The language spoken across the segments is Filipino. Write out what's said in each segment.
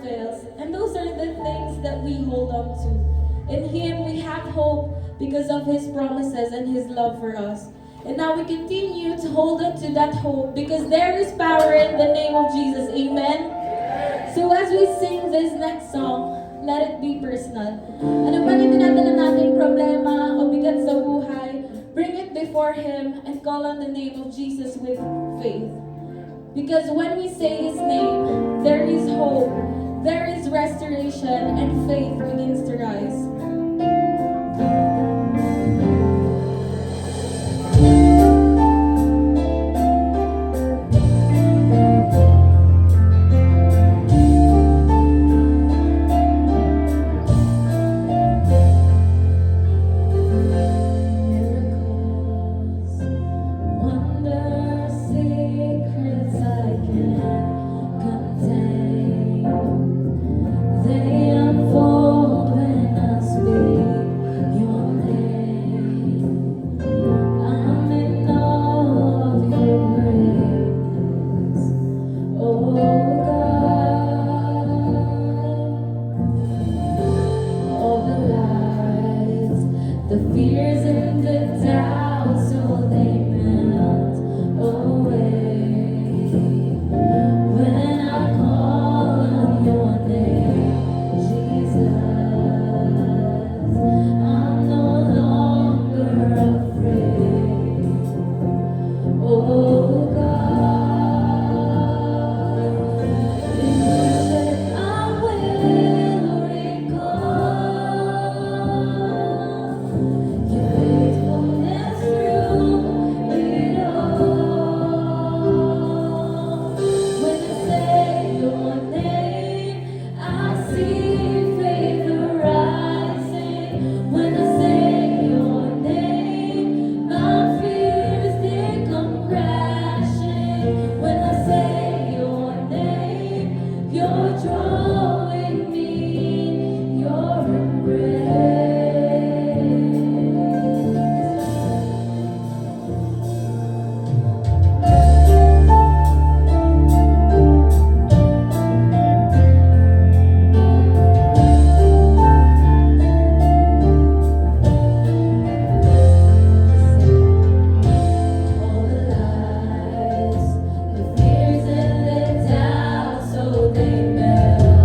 fails. And those are the things that we hold on to. In Him, we have hope because of His promises and His love for us. And now we continue to hold on to that hope because there is power in the name of Jesus. Amen? So as we sing this next song, let it be personal. Ano man yung dinadala nating problema o bigat sa buhay, bring it before Him and call on the name of Jesus with faith. Because when we say His name, there is hope, there is restoration, and faith begins to rise. They melt.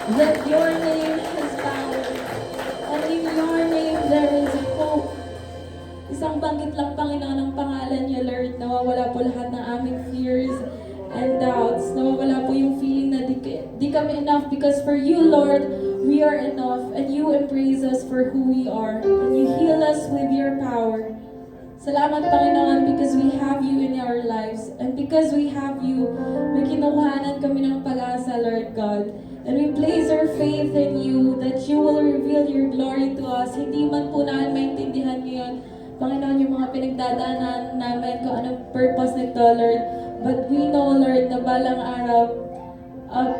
That your name is power. And in your name there is hope. Isang banggit lang, Panginoon, ang pangalan niyo, Lord. Nawawala po lahat ng aming fears and doubts. Nawawala po yung feeling na di kami enough because for you, Lord, we are enough. And you embrace us for who we are. And you heal us with your power. Salamat, Panginoon, because we have you in our lives. And because we have you, may kinuhanan kami ng pag-asa, Lord God. And we place our faith in you that you will reveal your glory to us. Hindi man po namin maintindihan ngayon, Panginoon, yung mga pinagdadaanan namin, kung anong purpose nito, Lord. But we know, Lord, na balang araw,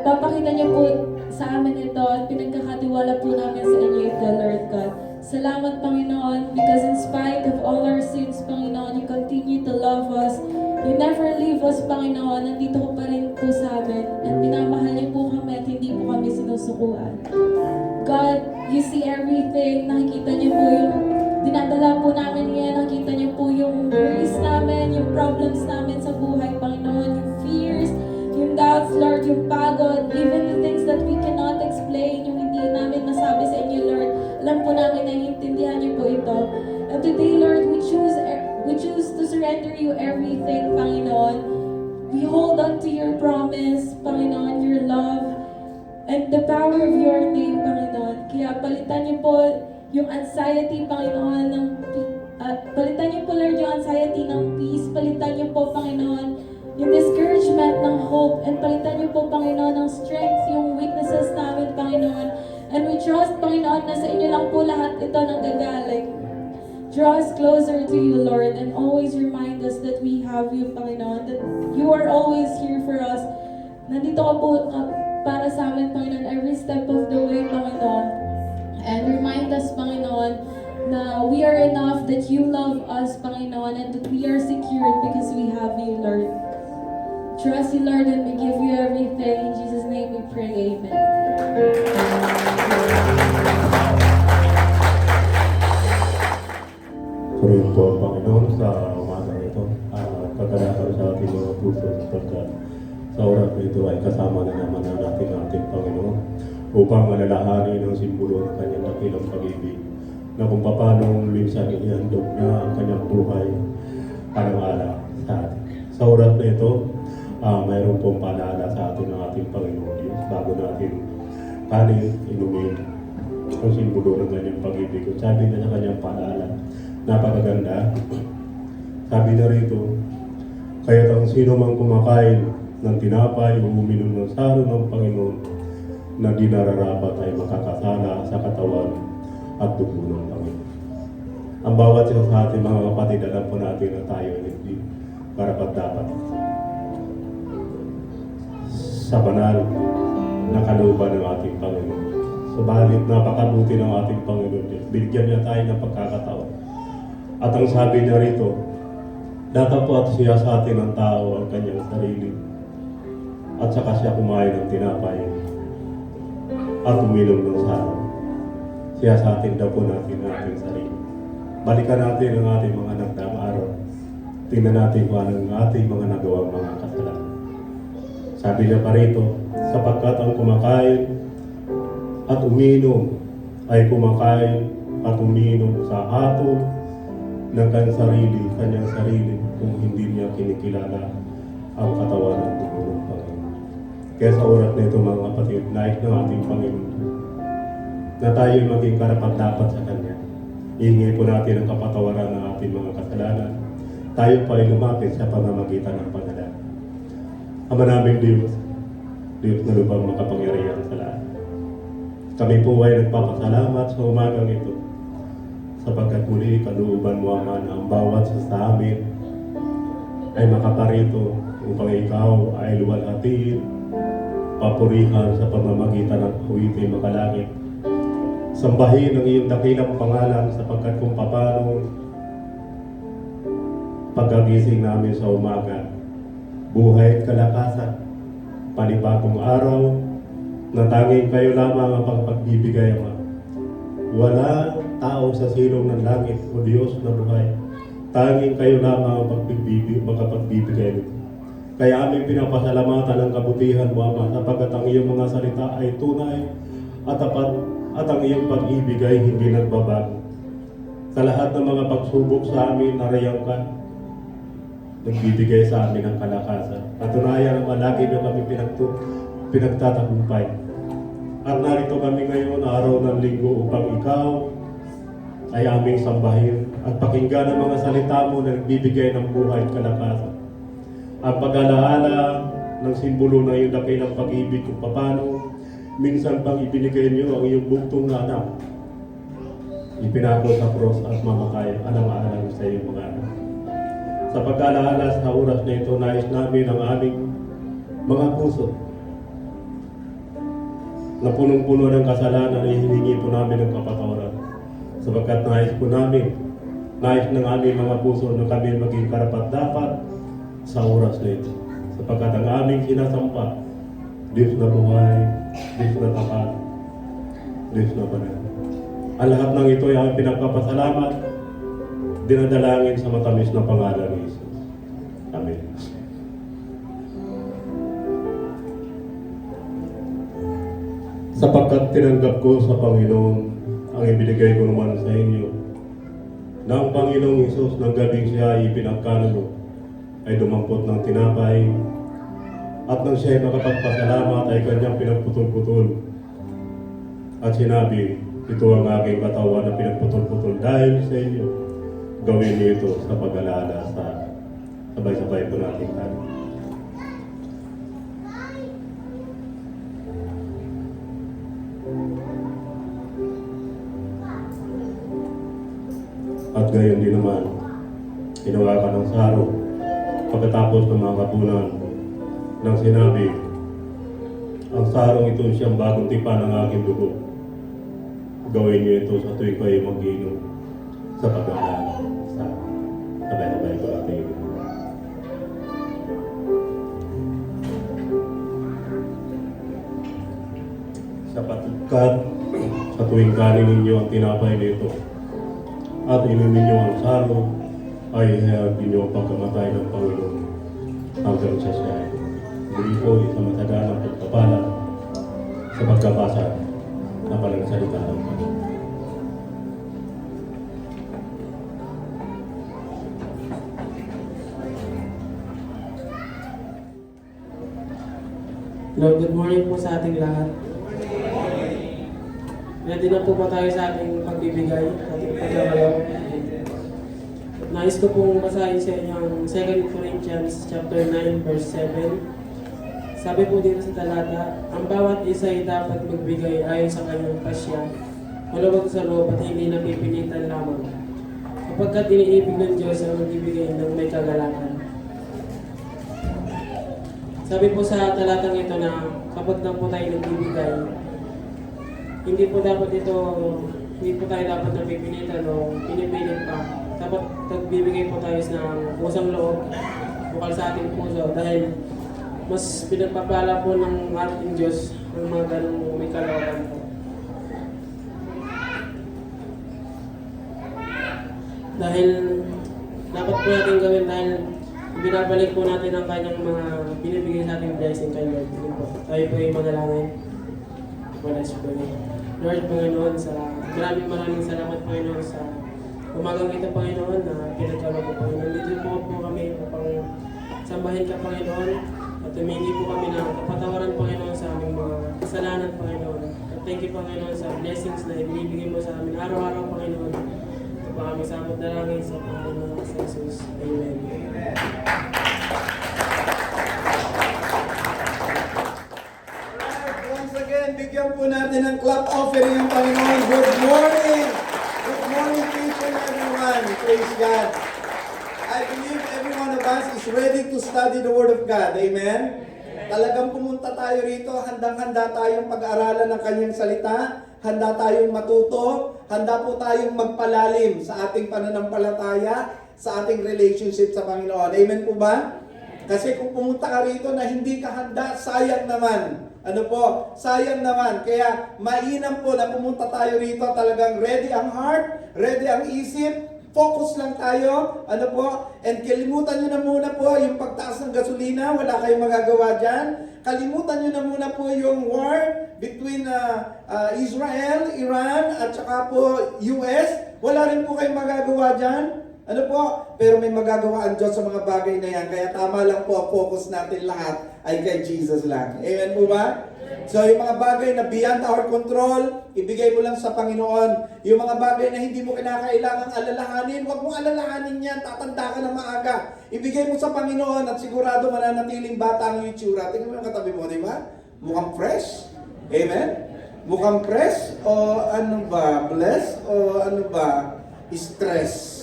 papakita niyo po sa amin ito at pinagkakatiwala po namin sa inyo ito, Lord God. Salamat, Panginoon, because in spite of all our sins, Panginoon, you continue to love us. You never leave us, Panginoon. Nandito ko pa rin po sa amin. And minamahal niyo po kami at hindi po kami sinusukuan. God, you see everything. Nakikita niyo po yung dinadala po namin ngayon. Nakikita niyo po yung worries namin, yung problems namin sa buhay, Panginoon, yung fears, yung doubts, Lord, yung pagod, even the things that we cannot explain, yung hindi namin masabi sa inyo, Lord. Alam po namin na iintindihan niyo po ito. And today, Lord, we choose to surrender you everything, Panginoon. We hold on to your promise, Panginoon, your love, and the power of your name, Panginoon. Kaya palitan niyo po yung anxiety, Panginoon, palitan niyo po, Lord, yung anxiety ng peace. Palitan niyo po, Panginoon, yung discouragement ng hope. And palitan niyo po, Panginoon, ng strength, yung weaknesses namin, Panginoon. And we trust, Panginoon, na sa inyo lang po lahat ito nanggagaling. Draw us closer to you, Lord, and always remind us that we have you, Panginoon, that you are always here for us. Nandito ka po para sa amin, Panginoon, every step of the way, Panginoon. And remind us, Panginoon, na we are enough, that you love us, Panginoon, and that we are secured because we have you, Lord. Trust you, Lord, and we give you everything. In Jesus' name we pray, amen. Purihin po ang Panginoon sa umaga ito. Kagalakan sa ating mga puso sapagkat sa oras na ito ay kasama na naman na natin ating Panginoon upang alalahanin ang simbolo ng kanyang dakilang pag-ibig na kung paano minsan ihandog niya ang kanyang buhay alang-ala sa atin. Sa oras na ito, mayroon pong paalala sa atin ng ating Panginoon Diyos bago natin kanin, inumin ang simbolo ng kanyang pag-ibig. At sabi na sa kanyang paalala, napakaganda. Sabi na rito, kaya't ang sino mang kumakain ng tinapay o uminom ng saro ng Panginoon na di nararapat ay makakasala sa katawan at dugo ng Panginoon. Ang bawat isa sa ating mga kapatid, alam po natin na tayo ay hindi karapat-dapat sa banal na kalooban ng ating Panginoon. Subalit napakabuti ng ating Panginoon Diyos. Bigyan niya tayo ng pagkakataon. At ang sabi niya rito, datapwat siya sa atin ng tao ang kanyang sarili. At saka siya kumain ng tinapay at uminom ng saro. Siya sa atin daw po natin ang ating sarili. Balikan natin ang ating mga nagdaang araw. Tingnan natin kung anong ating mga nagawang mga kasalanan. Sabi niya pa rito, sapagkat ang kumakain at uminom ay kumakain at uminom sa hatol ng kanyang sarili kung hindi niya kinikilala ang katawan ng dugo ng Panginoon. Kaya sa oras na ito mga kapatid, nais ng ating Panginoon na tayo maging karapat-dapat sa Kanya. Ihingi po natin ang kapatawaran ng ating mga kasalanan. Tayo pa ay lumapit sa pamamagitan ng panalangin. Ama naming Diyos, Diyos na lubang makapangyarihan sa lahat. Kami po ay nagpapasalamat sa umagang ito sapagkat muli kalooban mo Ama na ang bawat sa amin ay makaparito upang ikaw ay luwalhatiin, papurihan sa pamamagitan ng awiting makalangit. Sambahin ang iyong dakilang pangalan sapagkat kung paano pagkagising namin sa umaga, buhay at kalakasan, panibagong araw, na tanging kayo lamang ang pagpagbibigay, Ama. Wala tao sa silong ng langit o Diyos na buhay. Tanging kayo lamang ang makapagbibigay nito. Kaya aming pinapasalamatan ang kabutihan mo, Ama, sapagkat ang iyong mga salita ay tunay at tapat at ang iyong pag-ibig ay hindi nagbabago. Sa lahat ng mga pagsubok sa amin, narayaw ka, nagbibigay sa amin ng kalakasan. Patunayan naman lagi na kami pinagtatagumpay. At narito kami ngayon, araw ng linggo, upang ikaw ay aming sambahin at pakinggan ang mga salita mo na nagbibigay ng buhay at kalakasan. Ang pag-alaala ng simbolo ng iyong dakilang pag-ibig kung paano minsan pang ibinigay niyo ang iyong buktong na anak. Ipinako sa cross at mamatay alang-alang sa iyong mga anak. Sa pag-alaala sa oras na ito, nais namin ang aming mga puso na punong-puno ng kasalanan ay hiningi po namin ng kapatawaran. Sapagkat nais ng aming mga puso na kami maging karapat-dapat sa oras na ito. Sapagkat ang aming sinasampa, Diyos na buhay, Diyos na tapat, Diyos na banal. Ang lahat ng ito ay aming pinagpapasalamat, dinadalangin sa matamis na pangalan ni Jesus. Amen. Sapagkat tinanggap ko sa Panginoon ang ibinigay ko naman sa inyo, na ang Panginoong Jesus ng gabing siya ay ipinagkanulo, ay dumampot ng tinapay, at nang siya ay makapagpasalamat ay kanyang pinagputol-putol. At sinabi, ito ang aking katawan na pinagputol-putol dahil sa inyo. Gawin niyo ito sa pag-alala sa akin. Sabay-sabay po natin tayo. At gayon din naman, hinawakan ng saro pagkatapos ng mga kapunan nang sinabi, ang sarong ito siyang bagong tipan ng aking dugo. Gawin niyo ito sa tuwing kayo mag-inom sa pag-alala sa sabay-sabay ko natin. Sapagkat sa tuwing kanin ninyo ang tinapay nito at inumin niyo ang saro, ay ihayag ninyo ang pagkamatay ng Panginoon hanggang sa siya. Muli po isang mataganang pagpapala sa pagkabasa na palang salita ng Panginoon. Hello, good morning po sa ating lahat. Ready na po ba tayo sa ating pagbibigay, sa ating pagkakalaw? Nais ko pong basahin sa inyo ang 2 Corinthians chapter 9 verse 7. Sabi po dito sa talata, ang bawat isa ay dapat magbigay ayon sa kanyang pasya, malawag sa loob at hindi napipilitan lamang. Kapagkat iniibig ng Diyos ang magbibigay ng may kagalakan. Sabi po sa talatang ito na kapag na po tayo nagbibigay, hindi po tayo dapat napipilitan o pinipilit pa. Dapat nagbibigay po tayo ng pusang loob, bukal sa ating puso dahil mas pinagpapala po ng ating Diyos ang mga ganong may kalooban po. Dahil dapat po natin gawin dahil binabalik po natin ang kanyang mga binibigay sa ating blessing kay Lord. Tayo po ay manalangin. Bless po. Lord, Panginoon, maraming salamat, Panginoon, sa umagang ito, Panginoon, na pinagkaroon ko, Panginoon. Dito po kami upang sambahin ka, Panginoon, at humingi po kami ng kapatawaran, Panginoon, sa aming mga kasalanan, Panginoon. At thank you, Panginoon, sa blessings na ibinibigay mo sa amin araw-araw, Panginoon. Ito po kami samot dalangin sa Panginoon sa Jesus. Amen. Bigyan po natin ng clap offering ang Panginoon. Good morning! Good morning to each and everyone. Praise God. I believe every one of us is ready to study the Word of God. Amen? Talagang pumunta tayo rito, handang-handa tayong pag-aralan ng Kanyang salita, handa tayong matuto, handa po tayong magpalalim sa ating pananampalataya, sa ating relationship sa Panginoon. Amen po ba? Kasi kung pumunta ka rito na hindi ka handa, sayang naman. Ano po? Sayang naman. Kaya mainam po na pumunta tayo rito talagang ready ang heart, ready ang isip, Focus lang tayo, ano po, and kalimutan nyo na muna po yung pagtaas ng gasolina, wala kayong magagawa dyan. Kalimutan nyo na muna po yung war between Israel, Iran, at saka po US. Wala rin po kayong magagawa dyan. Ano po? Pero may magagawa ang Diyos sa mga bagay na yan. Kaya tama lang po, ang focus natin lahat ay kay Jesus lang. Amen po ba? So yung mga bagay na beyond our control, ibigay mo lang sa Panginoon. Yung mga bagay na hindi mo kinakailangang alalahanin, huwag mo alalahanin yan, tatanda ka na maaga. Ibigay mo sa Panginoon at sigurado mananatiling bata ang itsura. Tingnan mo yung katabi mo, di ba? Mukhang fresh. Amen? Mukhang fresh o ano ba? Blessed o ano ba? Stress.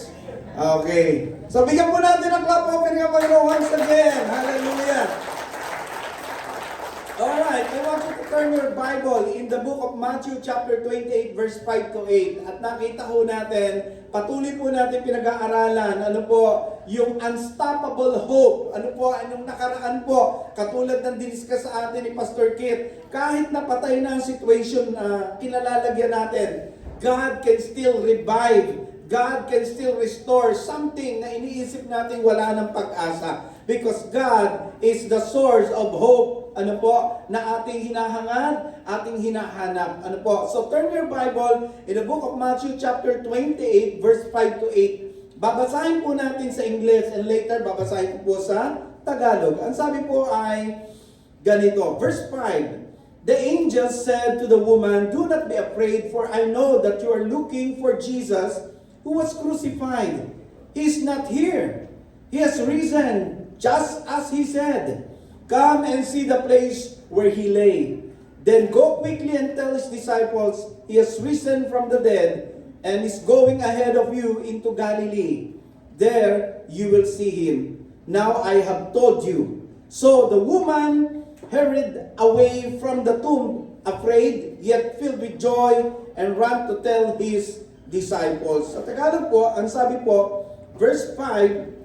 Okay. So bigyan po natin ang clap offering ng Panginoon once again. Hallelujah. Alright, I want you to turn your Bible in the book of Matthew chapter 28 verse 5 to 8. At nakita ho natin, patuloy po natin pinag-aaralan, ano po, yung unstoppable hope. Ano po, anong nakaraan po, katulad ng diniscuss sa atin ni Pastor Kit, kahit napatay na ang situation na kinalalagyan natin, God can still revive. God can still restore something na iniisip natin wala ng pag-asa. Because God is the source of hope, ano po, na ating hinahangad, ating hinahanap. Ano po? So turn your Bible in the book of Matthew chapter 28 verse 5 to 8. Babasahin po natin sa English and later babasahin po sa Tagalog. Ang sabi po ay ganito, verse 5. The angel said to the woman, "Do not be afraid, for I know that you are looking for Jesus who was crucified. He is not here. He has risen, just as he said. Come and see the place where he lay. Then go quickly and tell his disciples, he has risen from the dead and is going ahead of you into Galilee. There you will see him. Now I have told you." So the woman hurried away from the tomb, afraid, yet filled with joy, and ran to tell his disciples. Sa Tagalog po, ang sabi po, verse 5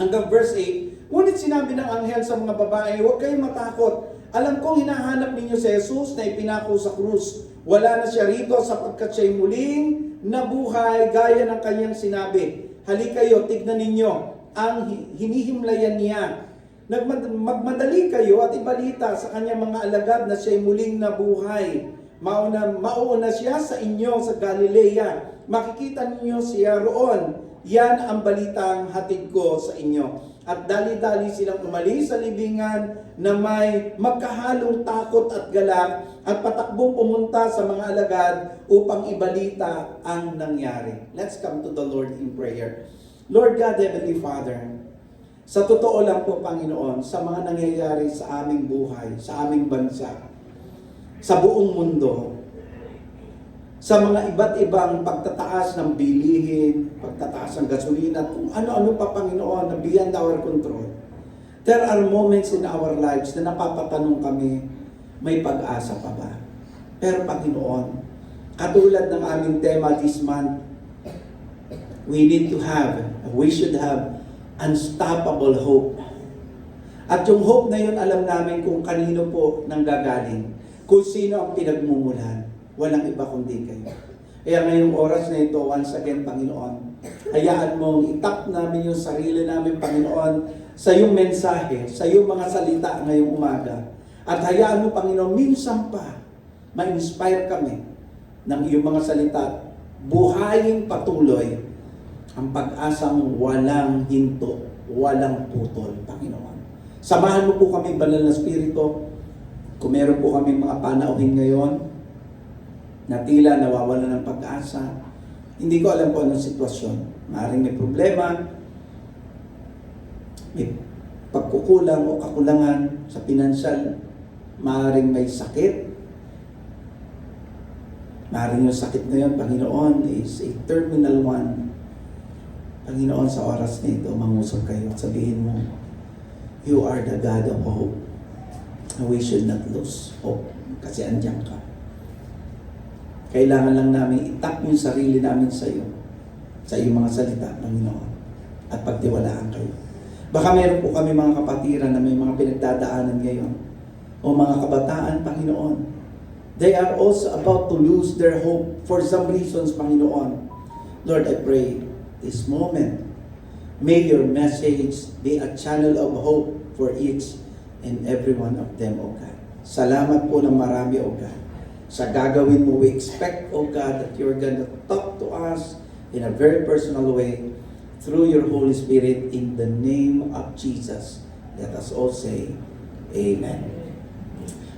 hanggang verse 8, ngunit sinabi ng anghel sa mga babae, "Huwag kayong matakot. Alam kong hinahanap ninyo si Jesus na ipinako sa krus. Wala na siya rito sapagkat siya'y muling nabuhay gaya ng kanyang sinabi. Halikayo, tignan ninyo ang hinihimlayan niya. Magmadali kayo at ibalita sa kanyang mga alagad na siya'y muling nabuhay. Mauuna siya sa inyo sa Galilea. Makikita ninyo siya roon. Yan ang balitang hatid ko sa inyo." At dali-dali silang umalis sa libingan na may magkahalong takot at galak at patakbong pumunta sa mga alagad upang ibalita ang nangyari. Let's come to the Lord in prayer. Lord God, Heavenly Father, sa totoo lang po, Panginoon, sa mga nangyayari sa aming buhay, sa aming bansa, sa buong mundo, sa mga iba't ibang pagtataas ng bilihin, pagtataas ng gasolina, at kung ano-ano pa, Panginoon, na beyond our control. There are moments in our lives na napapatanong kami, may pag-asa pa ba? Pero Panginoon, katulad ng aming tema this month, we should have unstoppable hope. At yung hope na yun, alam namin kung kanino po nanggagaling, kung sino ang pinagmumulan. Walang iba kundi kayo. Kaya ngayong oras na ito, once again, Panginoon, hayaan mong itap namin yung sarili namin, Panginoon, sa iyong mensahe, sa iyong mga salita ngayong umaga. At hayaan mo, Panginoon, minsan pa, ma-inspire kami ng iyong mga salita. Buhayin patuloy ang pag-asang walang hinto, walang putol, Panginoon. Samahan mo po kami, Banal na Espiritu, kung meron po kami mga panauhin ngayon, na tila nawawala ng pag-asa. Hindi ko alam kung anong sitwasyon. Maaaring may problema, may pagkukulang o kakulangan sa pinansyal, maaaring may sakit. Maaaring yung sakit na yun, Panginoon, is a terminal one. Panginoon, sa oras na ito, mangusap kayo at sabihin mo, you are the God of hope. And we should not lose hope kasi andyan ka. Kailangan lang namin itap yung sarili namin sa iyo mga salita, Panginoon, at pagtiwalaan kayo. Baka meron po kami mga kapatiran na may mga pinagdadaanan ngayon, o mga kabataan, Panginoon. They are also about to lose their hope for some reasons, Panginoon. Lord, I pray this moment. May your message be a channel of hope for each and every one of them, O God. Salamat po ng marami, O God. Sa gagawin mo, we expect, O God, that you're gonna talk to us in a very personal way through your Holy Spirit in the name of Jesus. Let us all say, Amen.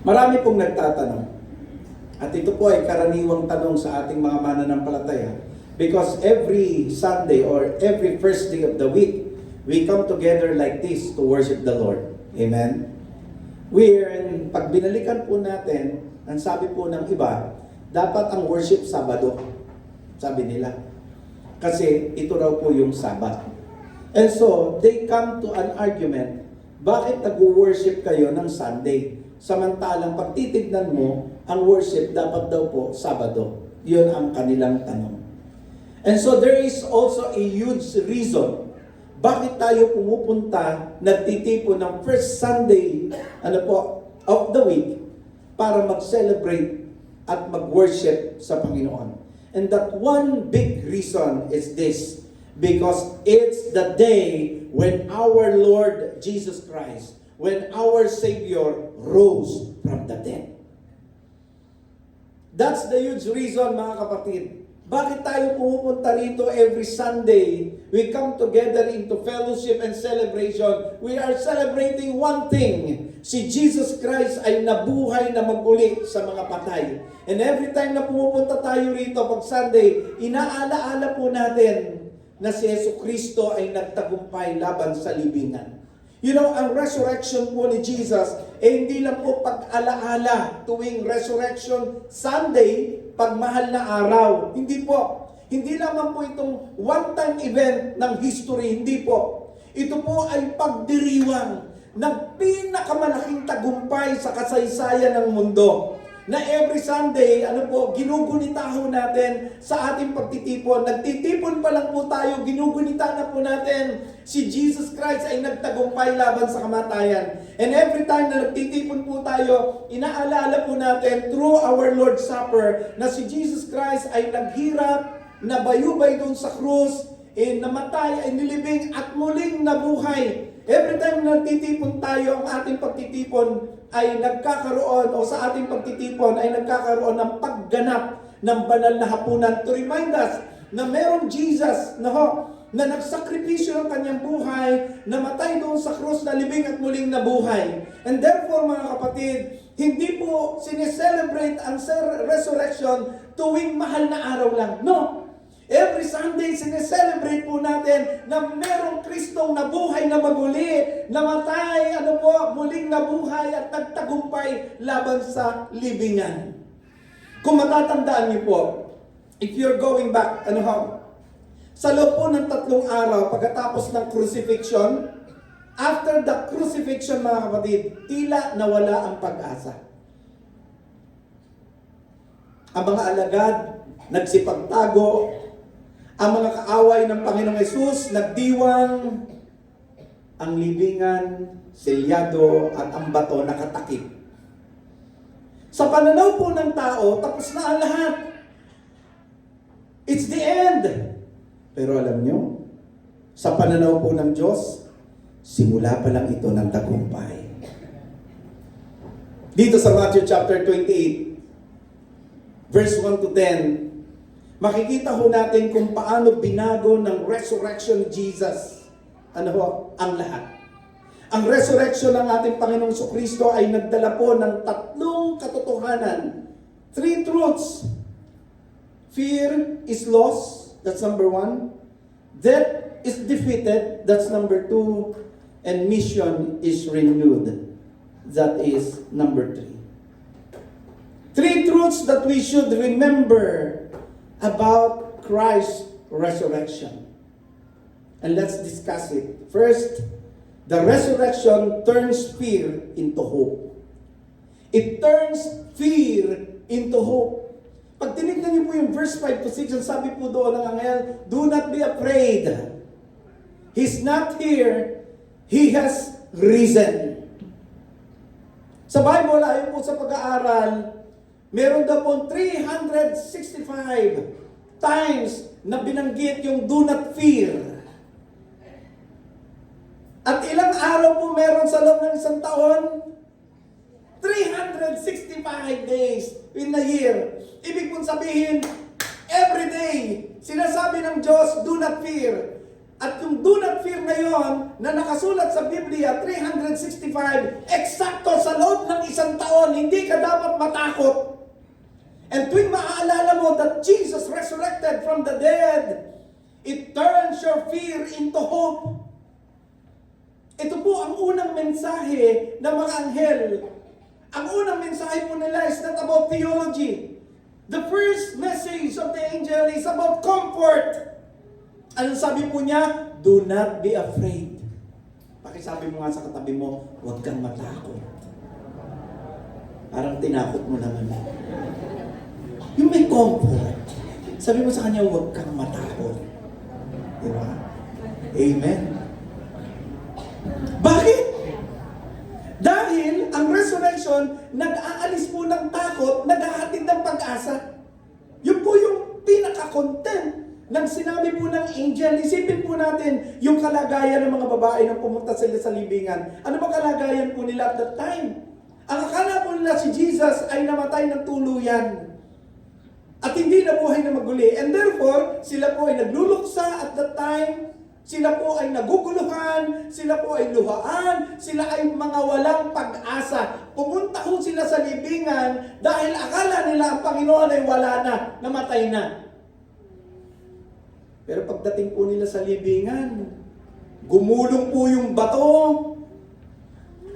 Marami pong nagtatanong. At ito po ay karaniwang tanong sa ating mga mananampalataya. Because every Sunday or every first day of the week, we come together like this to worship the Lord. Amen? Pag binalikan po natin, ang sabi po ng iba, dapat ang worship Sabado. Sabi nila. Kasi ito raw po yung Sabat. And so, they come to an argument, bakit nag-worship kayo ng Sunday? Samantalang pag titignan mo, ang worship dapat daw po Sabado. Yun ang kanilang tanong. And so there is also a huge reason bakit tayo pumupunta, nagtitipon ng first Sunday of the week para mag-celebrate at mag-worship sa Panginoon. And that one big reason is this, because it's the day when our Lord Jesus Christ, when our Savior rose from the dead. That's the huge reason, mga kapatid. Bakit tayo pumupunta rito every Sunday? We come together into fellowship and celebration. We are celebrating one thing. Si Jesus Christ ay nabuhay na maguli sa mga patay. And every time na pumupunta tayo rito pag Sunday, inaalaala po natin na si Jesucristo ay nagtagumpay laban sa libingan. You know, ang resurrection po ni Jesus, hindi lang po pag-alaala tuwing Resurrection Sunday, pagmahal na araw. Hindi po. Hindi naman po itong one-time event ng history. Hindi po. Ito po ay pagdiriwang ng pinakamalaking tagumpay sa kasaysayan ng mundo. Na every Sunday, ginugunita ho natin sa ating pagtitipon. Nagtitipon pa lang po tayo, ginugunita na po natin si Jesus Christ ay nagtagumpay laban sa kamatayan. And every time na nagtitipon po tayo, inaalala po natin through our Lord's Supper na si Jesus Christ ay naghirap, nabayubay doon sa krus, namatay, ay nilibing at muling nabuhay. Every time na nagtitipon tayo, ang ating pagtitipon ay nagkakaroon, o sa ating pagtitipon ay nagkakaroon ng pagganap ng banal na hapunan to remind us na merong Jesus na nagsakripisyo ng kanyang buhay, namatay doon sa krus, nalibing at muling nabuhay. And therefore, mga kapatid, hindi po sineselebrate ang resurrection tuwing mahal na araw lang. No! Every Sunday, sineselebrate po natin na merong Kristong nabuhay na maguli, namatay, muling nabuhay at nagtagumpay laban sa libingan. Kung matatandaan niyo po, if you're going back, sa loob po ng 3 araw, pagkatapos ng crucifixion, after the crucifixion, mga kapatid, tila nawala ang pag-asa. Ang mga alagad, nagsipagtago, ang mga kaaway ng Panginoong Hesus, nagdiwang, ang libingan, selyado, at ang bato nakatakip. Sa pananaw po ng tao, tapos na ang lahat. It's the end. Pero alam nyo, sa pananaw po ng Diyos, simula pa lang ito ng tagumpay. Dito sa Matthew chapter 28, verse 1 to 10, makikita ho natin kung paano binago ng resurrection Jesus ang lahat. Ang resurrection ng ating Panginoong Kristo ay nagdala po ng 3 katotohanan. 3 truths. Fear is lost, that's number 1. Death is defeated, that's number 2. And mission is renewed, that is number 3. 3 truths that we should remember about Christ's resurrection. And let's discuss it. First, the resurrection turns fear into hope. It turns fear into hope. Pag tinignan niyo po yung verse 5 to 6, ang sabi po doon ng anghel, do not be afraid. He's not here. He has risen. Sa Bible, ayon po sa pag-aaral, meron daw po 365 times na binanggit yung do not fear. At ilang araw po meron sa loob ng isang taon? 365 days in a year. Ibig pong sabihin, every day, sinasabi ng Diyos, do not fear. At yung do not fear na yon na nakasulat sa Biblia, 365, eksakto sa loob ng isang taon, hindi ka dapat matakot. And tuwing maaalala mo that Jesus resurrected from the dead, it turns your fear into hope. Ito po ang unang mensahe ng mga anghel. Ang unang mensahe po nila is not about theology. The first message of the angel is about comfort. Anong sabi po niya? Do not be afraid. Pakisabi mo nga sa katabi mo, huwag kang matakot. Parang tinakot mo naman. Yung may comfort. Sabi mo sa kanya, huwag kang matakot. Diba? Amen. Bakit? Dahil ang resurrection, nag-aalis po ng takot, nag-ahatid ng pag-asa. Yun po yung pinaka-content ng sinabi po ng angel. Isipin po natin yung kalagayan ng mga babae nang pumunta sila sa libingan. Ano ba kalagayan po nila at that time? Ang akala po nila si Jesus ay namatay ng tuluyan. At hindi nabuhay na maguli. And therefore, sila po ay nagluluksa at that time. Sila po ay naguguluhan, sila po ay luhaan, sila ay mga walang pag-asa. Pumunta ho sila sa libingan dahil akala nila ang Panginoon ay wala na, namatay na. Pero pagdating po nila sa libingan, gumulong po yung bato.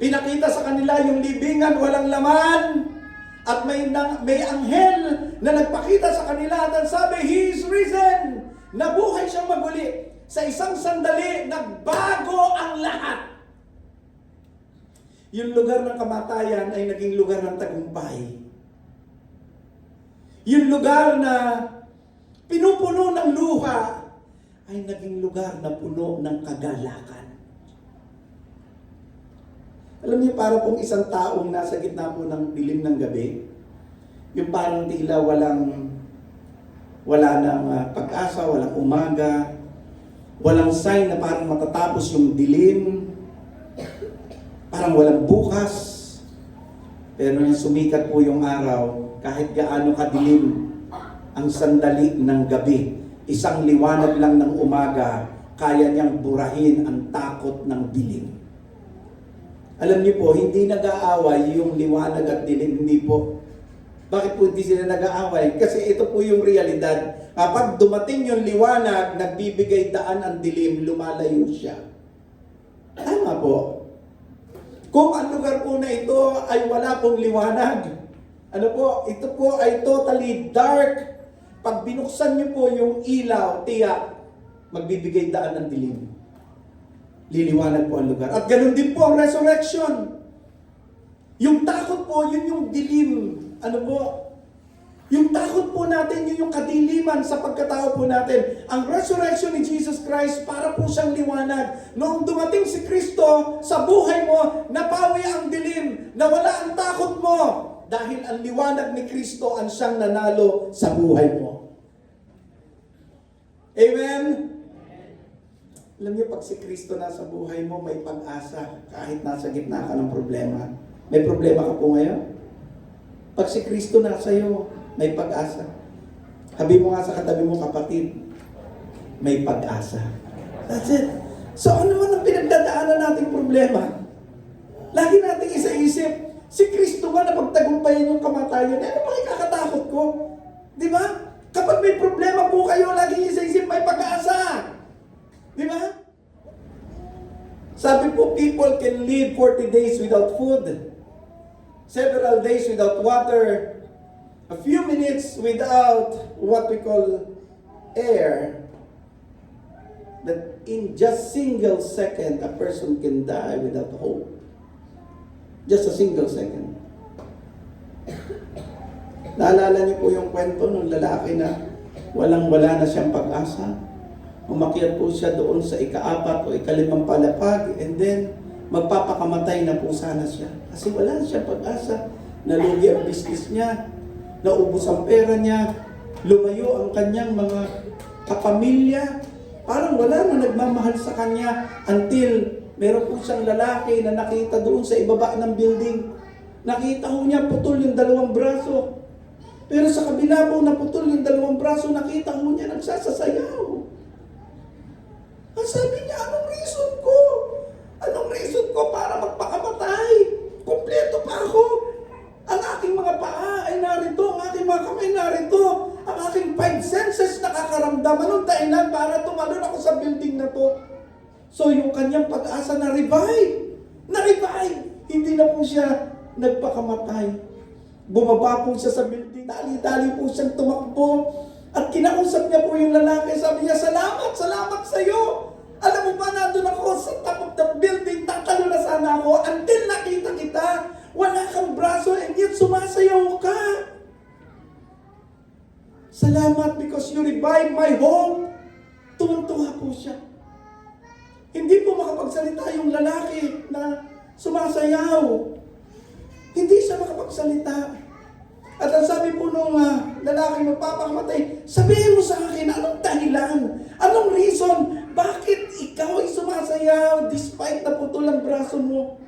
Pinakita sa kanila yung libingan, walang laman. At may anghel na nagpakita sa kanila at sabi, He is risen! Nabuhay siyang maguli. Sa isang sandali, nagbago ang lahat. Yung lugar ng kamatayan ay naging lugar ng tagumpay. Yung lugar na pinupuno ng luha ay naging lugar na puno ng kagalakan. Alam niyo, para pong isang taong nasa gitna po ng dilim ng gabi, yung parang tila wala nang pag-asa, walang umaga, walang sign na parang matatapos yung dilim, parang walang bukas. Pero nang sumikat po yung araw, kahit gaano kadilim ang sandali ng gabi, isang liwanag lang ng umaga, kaya niyang burahin ang takot ng dilim. Alam niyo po, hindi nag-aaway yung liwanag at dilim, hindi po. Bakit po hindi sila nag-aaway? Kasi ito po yung realidad. Kapag dumating yung liwanag, nagbibigay daan ang dilim, lumalayo siya. Tama po. Kung ang lugar po na ito ay wala pong liwanag, ano po, ito po ay totally dark. Pag binuksan niyo po yung ilaw, tiyak, magbibigay daan ng dilim. Liliwanag po ang lugar. At ganun din po ang resurrection. Yung takot po, yun yung dilim. Ano po? Yung takot po natin, yun yung kadiliman sa pagkatao po natin. Ang resurrection ni Jesus Christ, para po siyang liwanag. Noong dumating si Kristo sa buhay mo, napawi ang dilim, nawala ang takot mo. Dahil ang liwanag ni Kristo ang siyang nanalo sa buhay mo. Amen? Alam niyo, pag si Kristo nasa buhay mo, may pag-asa kahit nasa gitna ka ng problema. May problema ka po ngayon? Pag si Kristo nasa iyo, may pag-asa. Sabi mo nga sa katabi mo, kapatid, may pag-asa. That's it. So ano man ang pinagdadaanan nating problema? Lagi nating isa-isip, si Kristo ba na pagtagumpayan yung kamatayan? Ano ba ikakatakot ko? Di ba? Kapag may problema po kayo, lagi isa-isip, may pag-asa. Di ba? Sabi po, people can live 40 days without food, several days without water, a few minutes without what we call air. That in just single second, a person can die without hope. Just a single second. Naalala niyo po yung kwento ng lalaki na walang-wala na siyang pag-asa. Umakyat po siya doon sa ika-4 o ika-5 palapag, and then magpapakamatay na po sana siya. Kasi wala siyang pag-asa. Nalugi ang business niya, naubos ang pera niya, Lumayo ang kanyang mga kapamilya. Parang wala na nagmamahal sa kanya until meron po siyang lalaki na nakita doon sa ibaba ng building. Nakita ho niya putol yung 2 braso. Pero sa kabila po na putol yung 2 braso, nakita ho niya nagsasasayaw. Ang sabi niya, anong reason ko? Anong reason ko para magpakamatay? Kompleto pa ako. Ang aking mga paa ay narito, ang aking mga kamay narito, ang aking 5 senses nakakaramdam. Anong dahilan para tumalon ako sa building na to? So yung kanyang pag-asa na-revive. Na-revive. Hindi na po siya nagpakamatay. Bumaba po siya sa building. Dali-dali po siyang tumakbo. At kinausap niya po yung lalaki. Sabi niya, salamat sa iyo. Alam mo ba, nandun ako sa top of the building. Tatalo na sana ako until nakita kita. Wala kang braso and yet sumasayaw ka. Salamat because you revived my hope. Tuwang-tuwa po siya. Hindi po makapagsalita yung lalaki na sumasayaw. Hindi siya makapagsalita. At ang sabi po nung lalaki magpapakamatay, sabihin mo sa akin, anong dahilan? Anong reason? Bakit ikaw ay sumasayaw despite na putol ang braso mo?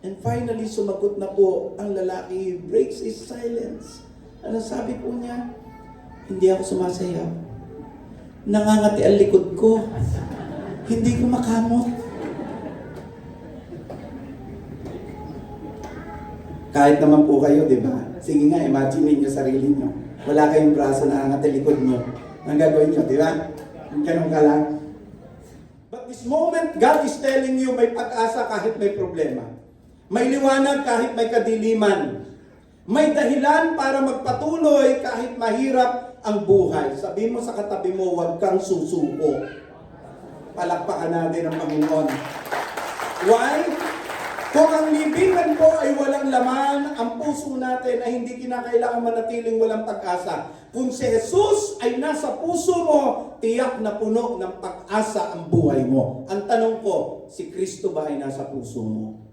And finally, sumagot na po ang lalaki, breaks his silence. Ano sabi po niya? Hindi ako sumasayaw. Nangangati ang likod ko. Hindi ko makamot. Kahit naman po kayo, di ba? Sige nga, imagine niyo sarili niyo. Wala kayong braso na angat ang likod niyo. Ang gagawin niyo, di ba? Ganun ka lang. But this moment, God is telling you may pag-asa kahit may problema. May liwanag kahit may kadiliman. May dahilan para magpatuloy kahit mahirap ang buhay. Sabi mo sa katabi mo, huwag kang susuko. Palakpakan natin ang Panginoon. Why? Kung ang libingan po ay walang laman, ang puso natin ay hindi kinakailangan manatiling walang pag-asa. Kung si Jesus ay nasa puso mo, tiyak na puno ng pag-asa ang buhay mo. Ang tanong ko, si Kristo ba ay nasa puso mo?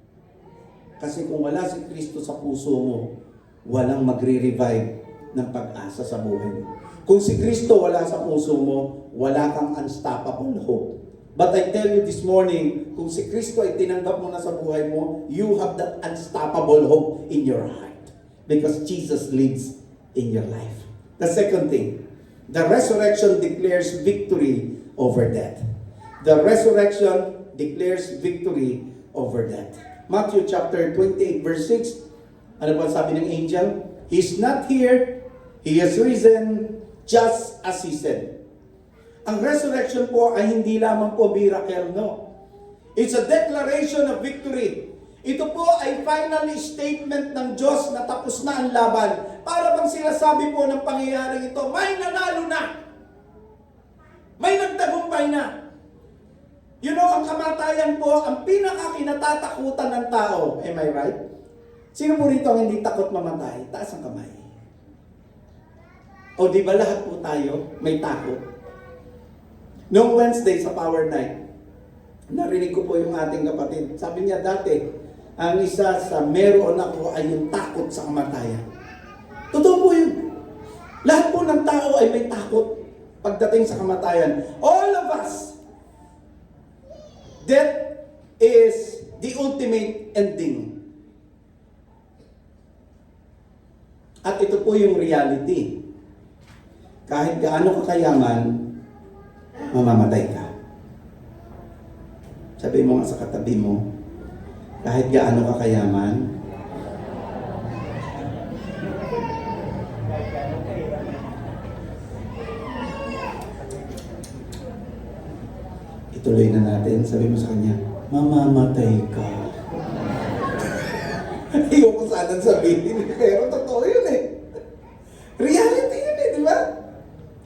Kasi kung wala si Kristo sa puso mo, walang magre-revive ng pag-asa sa buhay mo. Kung si Kristo wala sa puso mo, wala kang unstoppable hope. But I tell you this morning, kung si Kristo ay tinanggap mo na sa buhay mo, you have that unstoppable hope in your heart. Because Jesus lives in your life. The second thing, the resurrection declares victory over death. The resurrection declares victory over death. Matthew chapter 28 verse 6, ano ba sabi ng angel? He's not here, He has risen just as He said. Ang resurrection po ay hindi lamang po miracle, no. It's a declaration of victory. Ito po ay final statement ng Diyos na tapos na ang laban. Para bang sinasabi po ng pangyayaring ito, may nanalo na. May nagtagumpay na. You know, ang kamatayan po, ang pinakakinatatakutan ng tao. Am I right? Sino po rito ang hindi takot mamatay? Taas ang kamay. O di ba lahat po tayo may takot? Noong Wednesday sa Power Night, narinig ko po yung ating kapatid. Sabi niya dati, ang isa sa meron ako ay yung takot sa kamatayan. Totoo po yun. Lahat po ng tao ay may takot pagdating sa kamatayan. All of us. Death is the ultimate ending. At ito po yung reality. Kahit gaano kakayaman, mamamatay ka. Sabi mo nga sa katabi mo, kahit gaano ka kayaman, ituloy na natin. Sabi mo sa kanya, mamamatay ka. Ayoko sanang sabihin, pero totoo yun eh. Reality yun eh, di ba?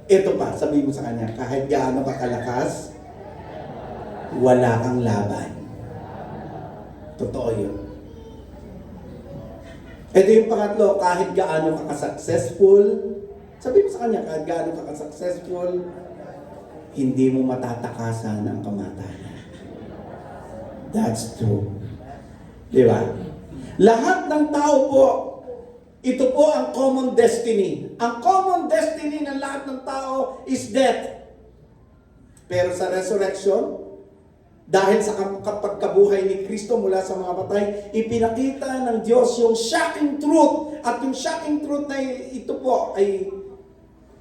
Ito pa, sabi mo sa kanya, kahit gaano ka kalakas, wala kang laban. Totoo yun. Ito yung pangatlo, kahit gaano ka ka-successful, sabi mo sa kanya, kahit gaano ka ka-successful, hindi mo matatakasan ang kamatayan. That's true. Di ba? Lahat ng tao po, Ito po ang common destiny. Ang common destiny ng lahat ng tao is death. Pero sa resurrection, dahil sa pagkabuhay ni Kristo mula sa mga patay, ipinakita ng Diyos yung shocking truth. At yung shocking truth na ito po ay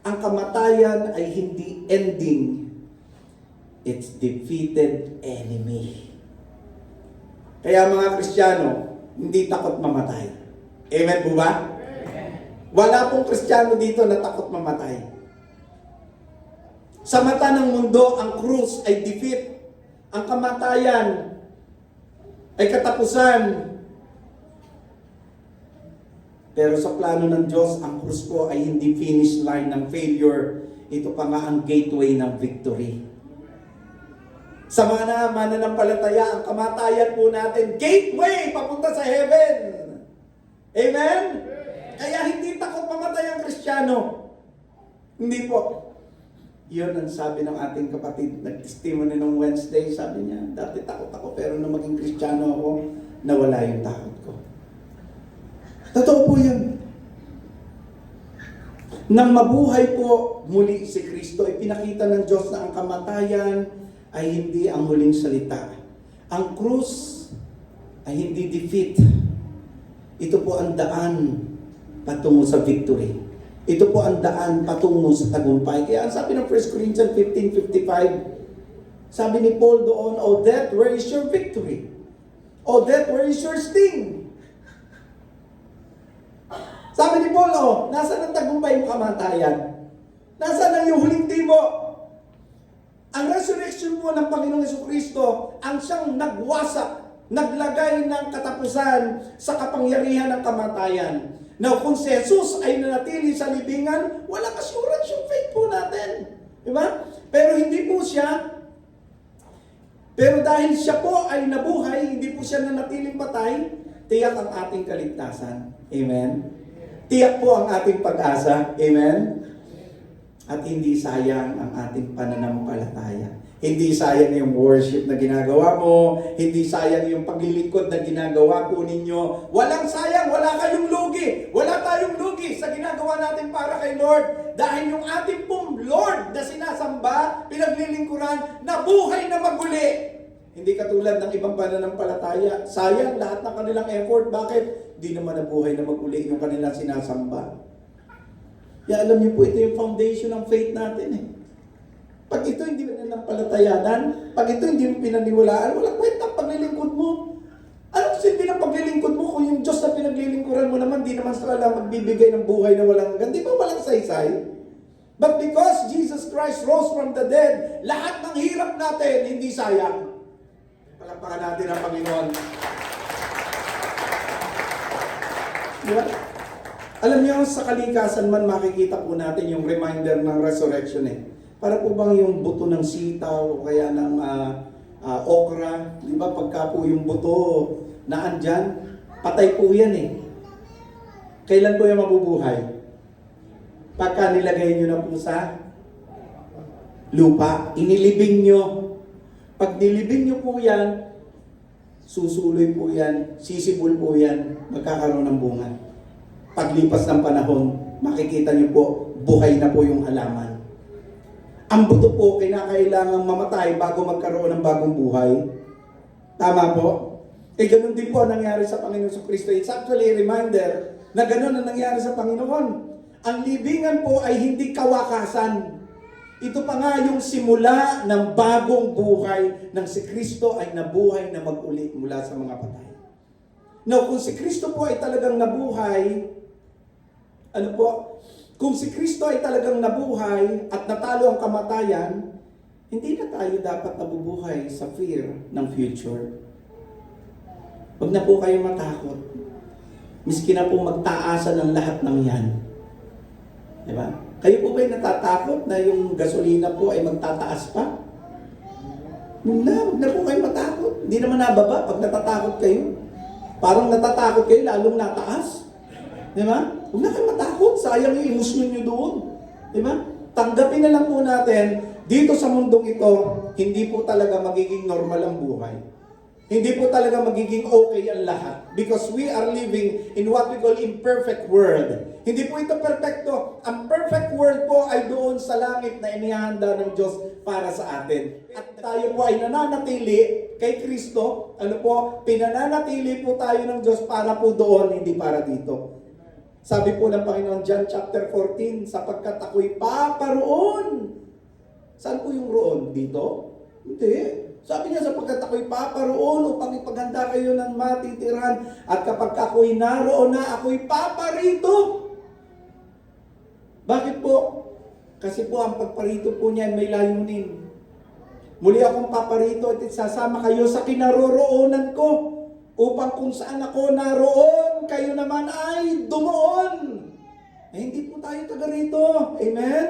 ang kamatayan ay hindi ending. It's defeated enemy. Kaya mga Kristiyano, hindi takot mamatay. Amen po ba? Wala pong Kristiyano dito na takot mamatay. Sa mata ng mundo, ang krus ay defeat. Ang kamatayan ay katapusan. Pero sa plano ng Diyos, ang krus po ay hindi finish line ng failure. Ito pa nga ang gateway ng victory. Sa mga mananampalataya, ang kamatayan po natin, gateway papunta sa heaven. Amen? Kaya hindi takot mamatay ang Kristiyano. Hindi po. Yun ang sabi ng ating kapatid, nag-testimony nung Wednesday, sabi niya, dati takot ako, pero nung maging Kristiyano ako, nawala yung takot ko. Totoo po yun. Nang mabuhay po muli si Kristo, ipinakita ng Diyos na ang kamatayan ay hindi ang huling salita. Ang krus ay hindi defeat. Ito po ang daan patungo sa victory. Ito po ang daan patungo sa tagumpay. Kaya ang sabi ng 1 Corinthians 15:55, sabi ni Paul doon, "O death, where is your victory? O death, where is your sting?" Sabi ni Paul, nasaan ang tagumpay mo kamatayan? Nasaan ang iyong huling tibo? Ang resurrection po ng Panginoong Jesucristo, ang siyang nagwasak, naglagay ng katapusan sa kapangyarihan ng kamatayan. Now, kung si Jesus ay nanatili sa libingan, walang assurance yung faith po natin. Diba? Pero hindi po siya. Pero dahil siya po ay nabuhay, hindi po siya nanatiling patay, tiyak ang ating kaligtasan. Amen? Tiyak po ang ating pag-asa. Amen? At hindi sayang ang ating pananampalataya. Hindi sayang yung worship na ginagawa mo. Hindi sayang yung paglilingkod na ginagawa po ninyo. Walang sayang, wala kayong lugi. Wala tayong lugi sa ginagawa natin para kay Lord. Dahil yung ating pong Lord na sinasamba, pinaglilingkuran, nabuhay na maguli. Hindi katulad ng ibang pananampalataya. Sayang lahat ng kanilang effort. Bakit? Di naman nabuhay na maguli yung kanilang sinasamba. Kaya alam niyo po, ito yung foundation ng faith natin eh. Pag ito hindi mo nanampalatayanan, pag ito hindi mo pinaniwalaan, walang kwenta ang paglilingkod mo. Anong silbi ng paglilingkod mo kung yung Diyos na pinaglilingkuran mo naman, di naman sila magbibigay ng buhay na walang hanggan? Di ba walang saysay? But because Jesus Christ rose from the dead, lahat ng hirap natin hindi sayang. Palakpakan natin ang Panginoon. Di ba? Alam niyo, sa kalikasan man makikita po natin yung reminder ng resurrection eh. Para po bang yung buto ng sitaw o kaya ng okra, di ba pagka po yung buto na andyan, patay po yan eh. Kailan po yung mabubuhay? Pagka nilagay nyo na po sa lupa, inilibing nyo. Pag nilibing nyo po yan, susuloy po yan, sisibol po yan, magkakaroon ng bunga. Paglipas ng panahon, makikita nyo po, buhay na po yung halaman. Ang buto po, kinakailangang mamatay bago magkaroon ng bagong buhay. Tama po? Ganun din po nangyari sa Panginoon Kristo. It's actually a reminder na ganun ang nangyari sa Panginoon. Ang libingan po ay hindi kawakasan. Ito pa nga yung simula ng bagong buhay ng si Kristo ay nabuhay na mag-uli mula sa mga patay. Now, kung si Kristo po ay talagang nabuhay, kung si Kristo ay talagang nabuhay at natalo ang kamatayan, hindi na tayo dapat nabubuhay sa fear ng future. Huwag na po kayo matakot. Miski na po magtaasan ng lahat ng yan. Diba? Kayo po ba'y natatakot na yung gasolina po ay magtataas pa? Huwag na po kayo matakot. Hindi naman nababa pag natatakot kayo. Parang natatakot kayo, lalong nataas. Diba? Huwag na kayo matakot. Sayang yung emosyon nyo doon. Diba? Tanggapin na lang po natin, dito sa mundong ito, hindi po talaga magiging normal ang buhay. Hindi po talaga magiging okay ang lahat because we are living in what we call imperfect world. Hindi po ito perfecto. Ang perfect world po ay doon sa langit na inihanda ng Diyos para sa atin. At tayo po ay nananatili kay Kristo. Ano po? Pinananatili po tayo ng Diyos para po doon, hindi para dito. Sabi po ng Panginoon, John chapter 14, sapagkat ako'y paparoon. Saan po yung roon? Dito? Hindi. Sabi niya, sapagkat ako'y paparoon upang ipaghanda kayo ng matitirahan at kapag ako'y naroon na, ako'y paparito. Bakit po? Kasi po ang pagparito po niya may layunin. Muli akong paparito at sasama kayo sa kinaroroonan ko upang kung saan ako naroon, kayo naman ay dumoon. Eh, hindi po tayo taga rito. Amen?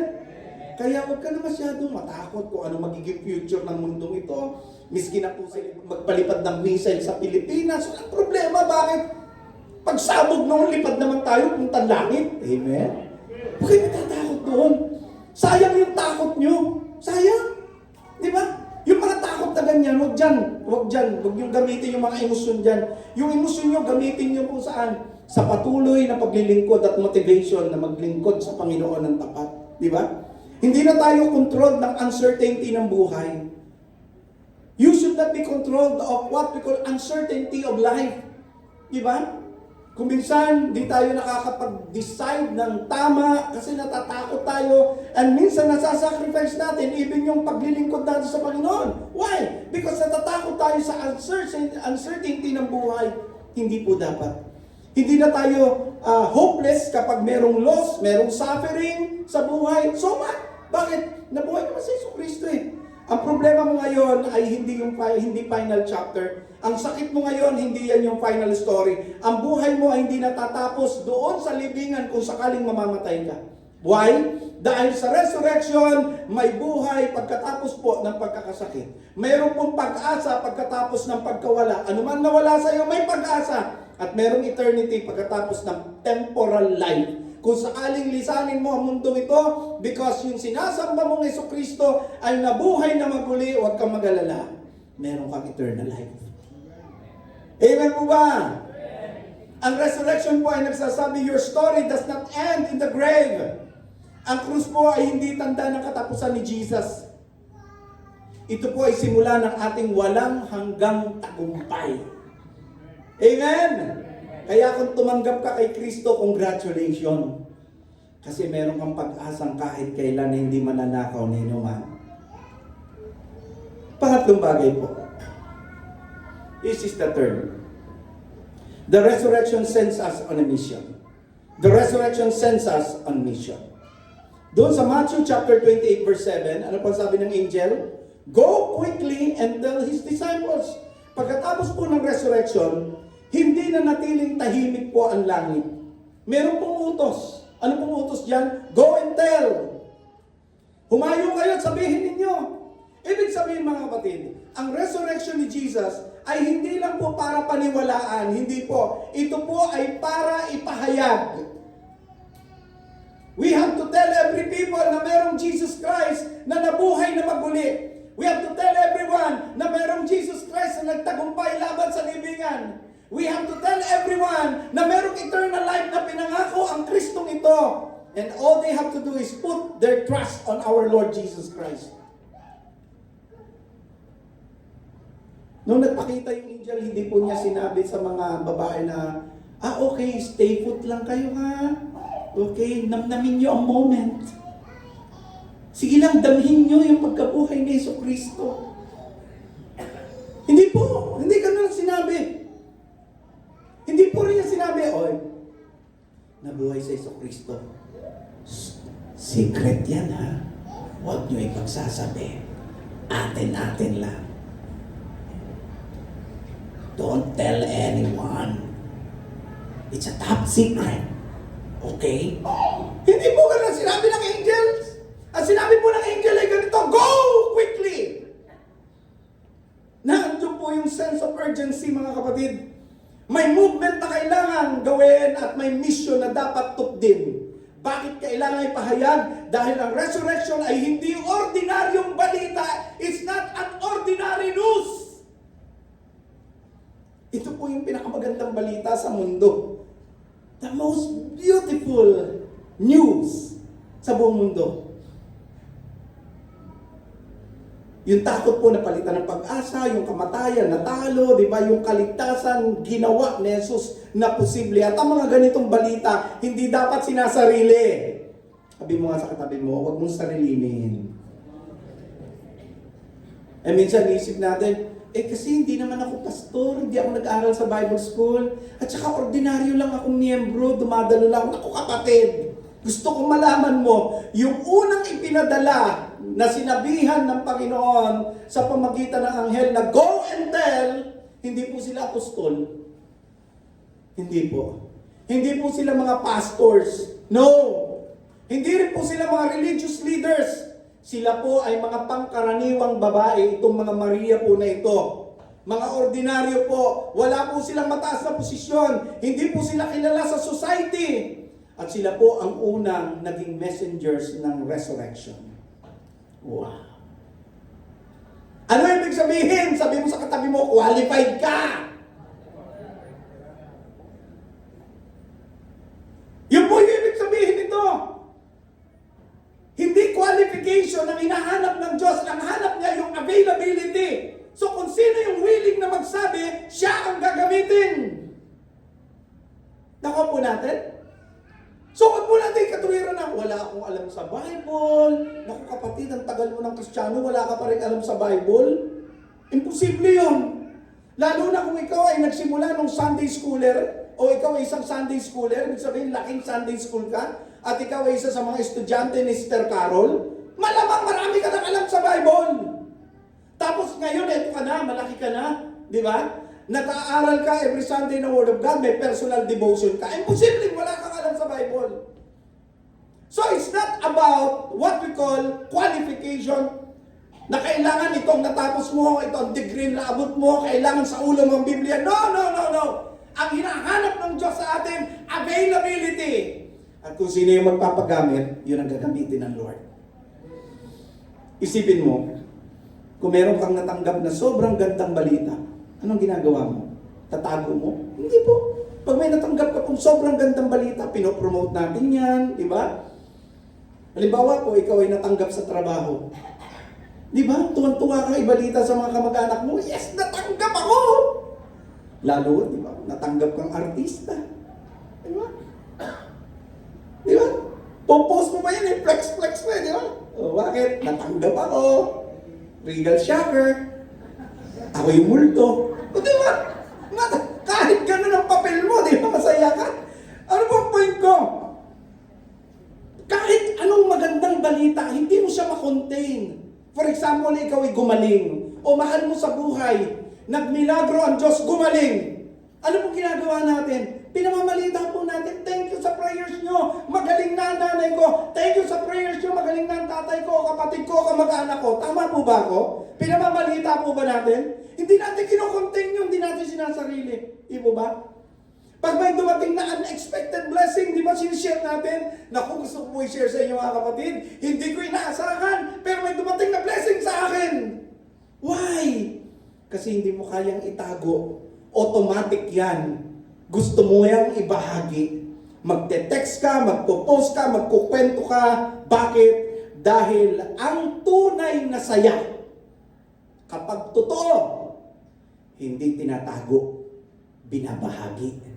Kaya huwag ka na masyadong matakot kung ano magiging future ng mundong ito. Miski na po sila magpalipad ng missile sa Pilipinas. Walang problema. Bakit? Pagsabog noon, lipad naman tayo puntang langit. Amen? Huwag kayo natatakot doon. Sayang yung takot nyo. Sayang. Di ba? Yung mga takot na ganyan, huwag dyan. Huwag dyan. Huwag yung gamitin yung mga emosyon dyan. Yung emosyon nyo, gamitin nyo kung saan? Sa patuloy na paglilingkod at motivation na maglingkod sa Panginoon ng tapat. Di ba? Hindi na tayo controlled ng uncertainty ng buhay. You should not be controlled of what we call uncertainty of life. Di ba? Kung minsan, di tayo nakakapag-decide ng tama kasi natatakot tayo and minsan nasasacrifice natin even yung paglilingkod natin sa Panginoon. Why? Because natatakot tayo sa uncertainty ng buhay. Hindi po dapat. Hindi na tayo hopeless kapag merong loss, merong suffering sa buhay. So what? Bakit? Nabuhay naman sa Jesucristo eh. Ang problema mo ngayon ay hindi final chapter. Ang sakit mo ngayon, hindi yan yung final story. Ang buhay mo ay hindi natatapos doon sa libingan kung sakaling mamamatay ka. Why? Dahil sa resurrection, may buhay pagkatapos po ng pagkakasakit. Mayroon pong pag-asa pagkatapos ng pagkawala. Ano man nawala sa iyo, may pag-asa. At mayroong eternity pagkatapos ng temporal life. Kung sakaling lisanin mo ang mundong ito, because yung sinasamba mong Jesucristo ay nabuhay na maguli, huwag kang mag-alala. Meron kang eternal life. Amen po ba? Ang resurrection po ay nagsasabi, your story does not end in the grave. Ang krus po ay hindi tanda ng katapusan ni Jesus. Ito po ay simula ng ating walang hanggang tagumpay. Amen? Kaya kung tumanggap ka kay Kristo, congratulations. Kasi meron kang pag-asang kahit kailan na hindi mananakaw ni inuman. Pangatlong bagay po. This is the third. The resurrection sends us on a mission. The resurrection sends us on mission. Doon sa Matthew chapter 28 verse 7, ano pa sabi ng angel? Go quickly and tell his disciples. Pagkatapos po ng resurrection, hindi na natiling tahimik po ang langit. Meron pong utos. Ano pong utos dyan? Go and tell. Humayo kayo at sabihin ninyo. Ibig sabihin mga kapatid, ang resurrection ni Jesus ay hindi lang po para paniwalaan. Hindi po. Ito po ay para ipahayag. We have to tell every people na merong Jesus Christ na nabuhay na maguli. We have to tell everyone na merong Jesus Christ na nagtagumpay laban sa libingan. We have to tell everyone na merong eternal life na pinangako ang Kristong ito. And all they have to do is put their trust on our Lord Jesus Christ. Nung nagpakita yung angel, hindi po niya sinabi sa mga babae na, okay, stay put lang kayo ha. Okay, namnamin niyo ang moment. Sige lang, damhin niyo yung pagkabuhay ni Jesucristo. Hindi po, hindi ganun ang sinabi. Hindi po rin niya sinabi, nabuhay sa Jesucristo. Secret yan ha. Huwag niyo ipagsasabi. Atin-atin lang. Don't tell anyone. It's a top secret. Okay? Hindi po ganun sinabi ng angels. Ang sinabi po ng angel ay ganito, go quickly! Nandiyo po yung sense of urgency mga kapatid. May movement na kailangan gawin at may mission na dapat tupdin. Bakit kailangan ipahayag? Dahil ang resurrection ay hindi ordinaryong balita. It's not an ordinary news. Ito po yung pinakamagandang balita sa mundo. The most beautiful news sa buong mundo. Yung takot po napalitan ng pag-asa, yung kamatayan, natalo, di ba? Yung kaligtasan, ginawa ni Jesus na posible. At ang mga ganitong balita, hindi dapat sinasarili. Sabi mo nga sa katabi mo, huwag mong sarilinin. Minsan isip natin, kasi hindi naman ako pastor, hindi ako nag-aral sa Bible school, at saka ordinaryo lang akong miyembro, dumadalo lang ako. Naku kapatid, gusto kong malaman mo, yung unang ipinadala na sinabihan ng Panginoon sa pamagitan ng anghel na go and tell, hindi po sila apostol. Hindi po. Hindi po sila mga pastors. No. Hindi rin po sila mga religious leaders. Sila po ay mga pangkaraniwang babae, itong mga Maria po na ito. Mga ordinaryo po, wala po silang mataas na posisyon, hindi po sila kilala sa society. At sila po ang unang naging messengers ng resurrection. Wow! Ano ibig sabihin? Sabi mo sa katabi mo, qualified ka! Yun po yung ibig sabihin nito. Hindi qualification ang hinahanap ng Diyos. Ang hanap niya yung availability. So kung sino yung willing na magsabi, siya ang gagamitin. Nakuha po natin? So wag mo natin katuwiran na, wala akong alam sa Bible. Naku kapatid, ang tagal mo ng Kristiyano, wala ka pa rin alam sa Bible. Imposible yun. Lalo na kung ikaw ay nagsimula nung Sunday schooler, o ikaw ay isang Sunday schooler, ibig sabihin laking Sunday school ka, at ikaw ay isa sa mga estudyante ni Sister Carol, malamang marami ka nang alam sa Bible. Tapos ngayon, eto ka na, malaki ka na, di ba? Nag-aaral ka every Sunday ng Word of God, may personal devotion ka. Imposible, wala kang alam sa Bible. So it's not about what we call qualification, na kailangan itong natapos mo, itong degree na abot mo, kailangan sa ulo mo ang Biblia. No, no, no, no. Ang hinahanap ng Diyos sa atin, availability. At kung sino yung magpapagamit, yun ang gagamitin ng Lord. Isipin mo, kung meron kang natanggap na sobrang gandang balita, anong ginagawa mo? Tatago mo? Hindi po. Pag may natanggap ka kung sobrang gandang balita, pinopromote natin yan, di ba? Halimbawa po, ikaw ay natanggap sa trabaho. Di ba? Tuwan-tuwa kang ibalita sa mga kamag-anak mo, yes, natanggap ako! Lalo, di ba? Natanggap kang artista. Di ba? Di ba? Popost mo ba yan? Flex-flex mo yan, di ba? O, bakit? Natanggap ako. Regal shocker. Ako yung multo. O, di ba? Kahit gano'n ang papel mo, di ba? Masaya ka? Ano po ang point ko? Kahit anong magandang balita, hindi mo siya makontain. For example, ikaw ay gumaling. O mahal mo sa buhay. Nagmilagro ang Diyos, gumaling. Ano pong ginagawa natin? Pinamamalita po natin, thank you sa prayers nyo. Magaling na ang nanay ko. Thank you sa prayers nyo. Magaling na ang tatay ko, kapatid ko, kamag-anak ko. Tama po ba ako? Pinamamalita po ba natin? Hindi natin kinokontain yun, hindi natin sinasarili. Di po ba? Pag may dumating na unexpected blessing, di ba sinishare natin? Naku, gusto ko i-share sa inyo mga kapatid. Hindi ko inaasahan, pero may dumating na blessing sa akin. Why? Kasi hindi mo kayang itago. Automatic yan. Gusto mo yang ibahagi. Magte-text ka, magpo-post ka, magkukwento ka. Bakit? Dahil ang tunay na saya, kapag totoo, hindi tinatago, binabahagi.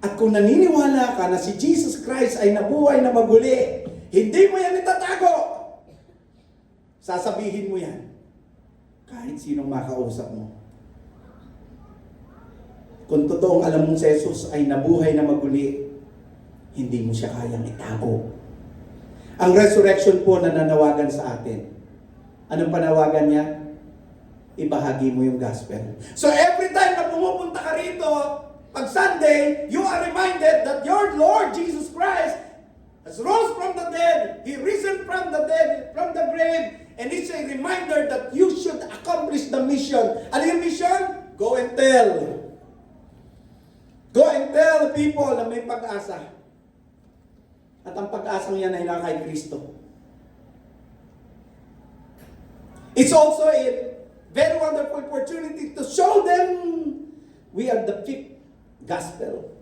At kung naniniwala ka na si Jesus Christ ay nabuhay na maguli, hindi mo yan itatago. Sasabihin mo yan. Kahit sinong makausap mo. Kung totoong alam mong si Jesus ay nabuhay na maguli, hindi mo siya kayang itago. Ang resurrection po na nanawagan sa atin. Anong panawagan niya? Ibahagi mo yung gospel. So every time na pumupunta ka rito, pag Sunday, you are reminded that your Lord Jesus Christ has rose from the dead. He risen from the dead, from the grave. And it's a reminder that you should accomplish the mission. Ano yung mission? Go and tell. Go and tell the people na may pag-asa. At ang pag-asang yan ay na kay Kristo. It's also Very wonderful opportunity to show them we are the fifth gospel.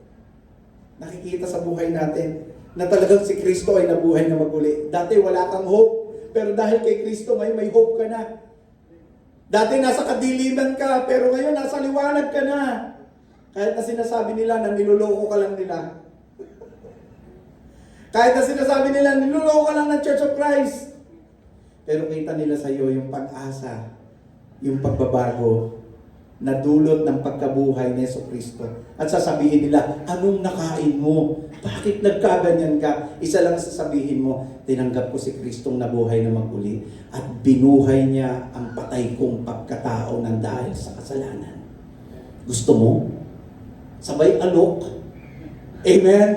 Nakikita sa buhay natin na talagang si Kristo ay nabuhay na maguli. Dati wala kang hope, pero dahil kay Kristo ngayon may hope ka na. Dati nasa kadiliman ka, pero ngayon nasa liwanag ka na. Kahit na sinasabi nila na niloloko ka lang nila. Kahit na sinasabi nila niloloko ka lang ng Church of Christ. Pero kita nila sa iyo yung pag-asa, yung pagbabago na dulot ng pagkabuhay ni Jesucristo. At sasabihin nila, anong nakain mo? Bakit nagkaganyan ka? Isa lang sasabihin mo, tinanggap ko si Kristong nabuhay na maguli at binuhay niya ang patay kong pagkatao ng dahil sa kasalanan. Gusto mo? Sabay alok. Amen?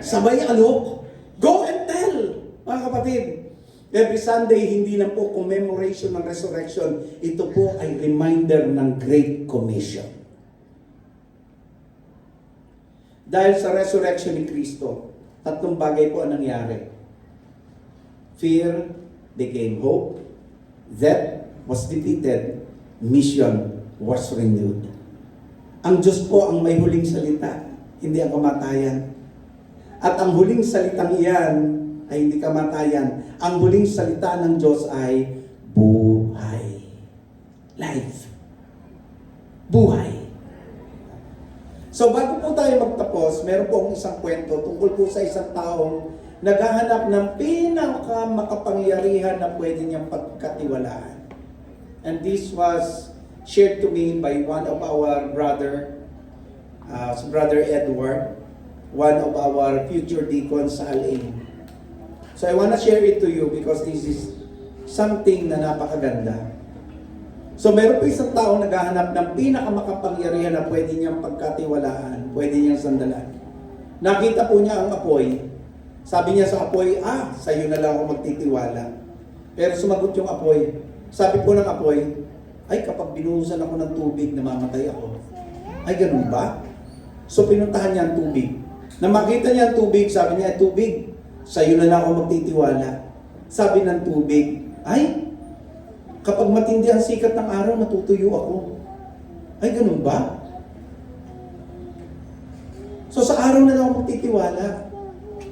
Sabay alok. Go and tell, mga kapatid. Every Sunday, hindi lang po commemoration ng resurrection. Ito po ay reminder ng Great Commission. Dahil sa resurrection ni Kristo, tatlong bagay po ang nangyari. Fear became hope. Death was defeated. Mission was renewed. Ang Diyos po ang may huling salita, hindi ang kamatayan. At ang huling salitang iyan ay hindi kamatayan. Ang huling salita ng Diyos ay buhay. Life. Buhay. So bago po tayo magtapos, meron po akong isang kwento tungkol po sa isang taong naghahanap ng pinakamakapangyarihan na pwede niyang pagkatiwalaan. And this was shared to me by one of our brother, Brother Edward, one of our future deacons sa Al-Ain. So I want to share it to you because this is something na napakaganda. So meron po isang tao naghahanap ng pinakamakapangyarihan na pwede niyang pagkatiwalaan, pwede niyang sandalan. Nakita po niya ang apoy. Sabi niya sa apoy, sa'yo na lang ako magtitiwala. Pero sumagot yung apoy. Sabi po ng apoy, ay kapag binuhusan ako ng tubig, namamatay ako. Ay ganun ba? So pinuntahan niya ang tubig. Na makita niya ang tubig, sabi niya, tubig, sa'yo na lang ako magtitiwala. Sabi ng tubig, ay, kapag matindi ang sikat ng araw, natutuyo ako. Ay, ganun ba? So sa araw na lang ako magtitiwala.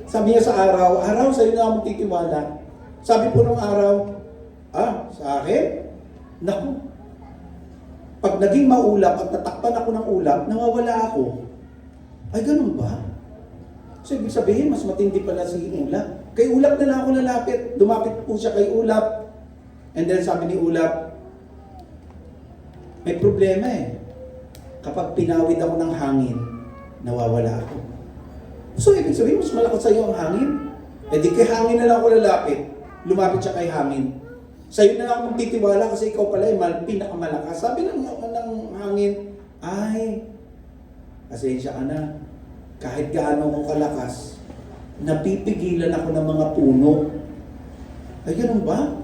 Sabi niya sa araw, sa'yo na ako magtitiwala. Sabi po ng araw, sa akin? Naku, pag naging maulap at natakpan ako ng ulap, nawawala ako. Ay, ganun ba? So, ibig sabihin, mas matindi pala si ulap. Kay ulap na lang ako lalapit. Dumapit po siya kay ulap. And then sabi ni ulap, may problema eh. Kapag pinawid ako ng hangin, nawawala ako. So, ibig sabihin, mas malakas sa iyo ang hangin. Eh di kay hangin na lang ako lalapit. Lumapit siya kay hangin. Sa'yo na lang ako magtitiwala kasi ikaw pala ay pinakamalakas. Sabi ng hangin, ay, pasensya ka na. Kahit gaano ko kalakas, napipigilan ako ng mga puno. Ay, ganun ba?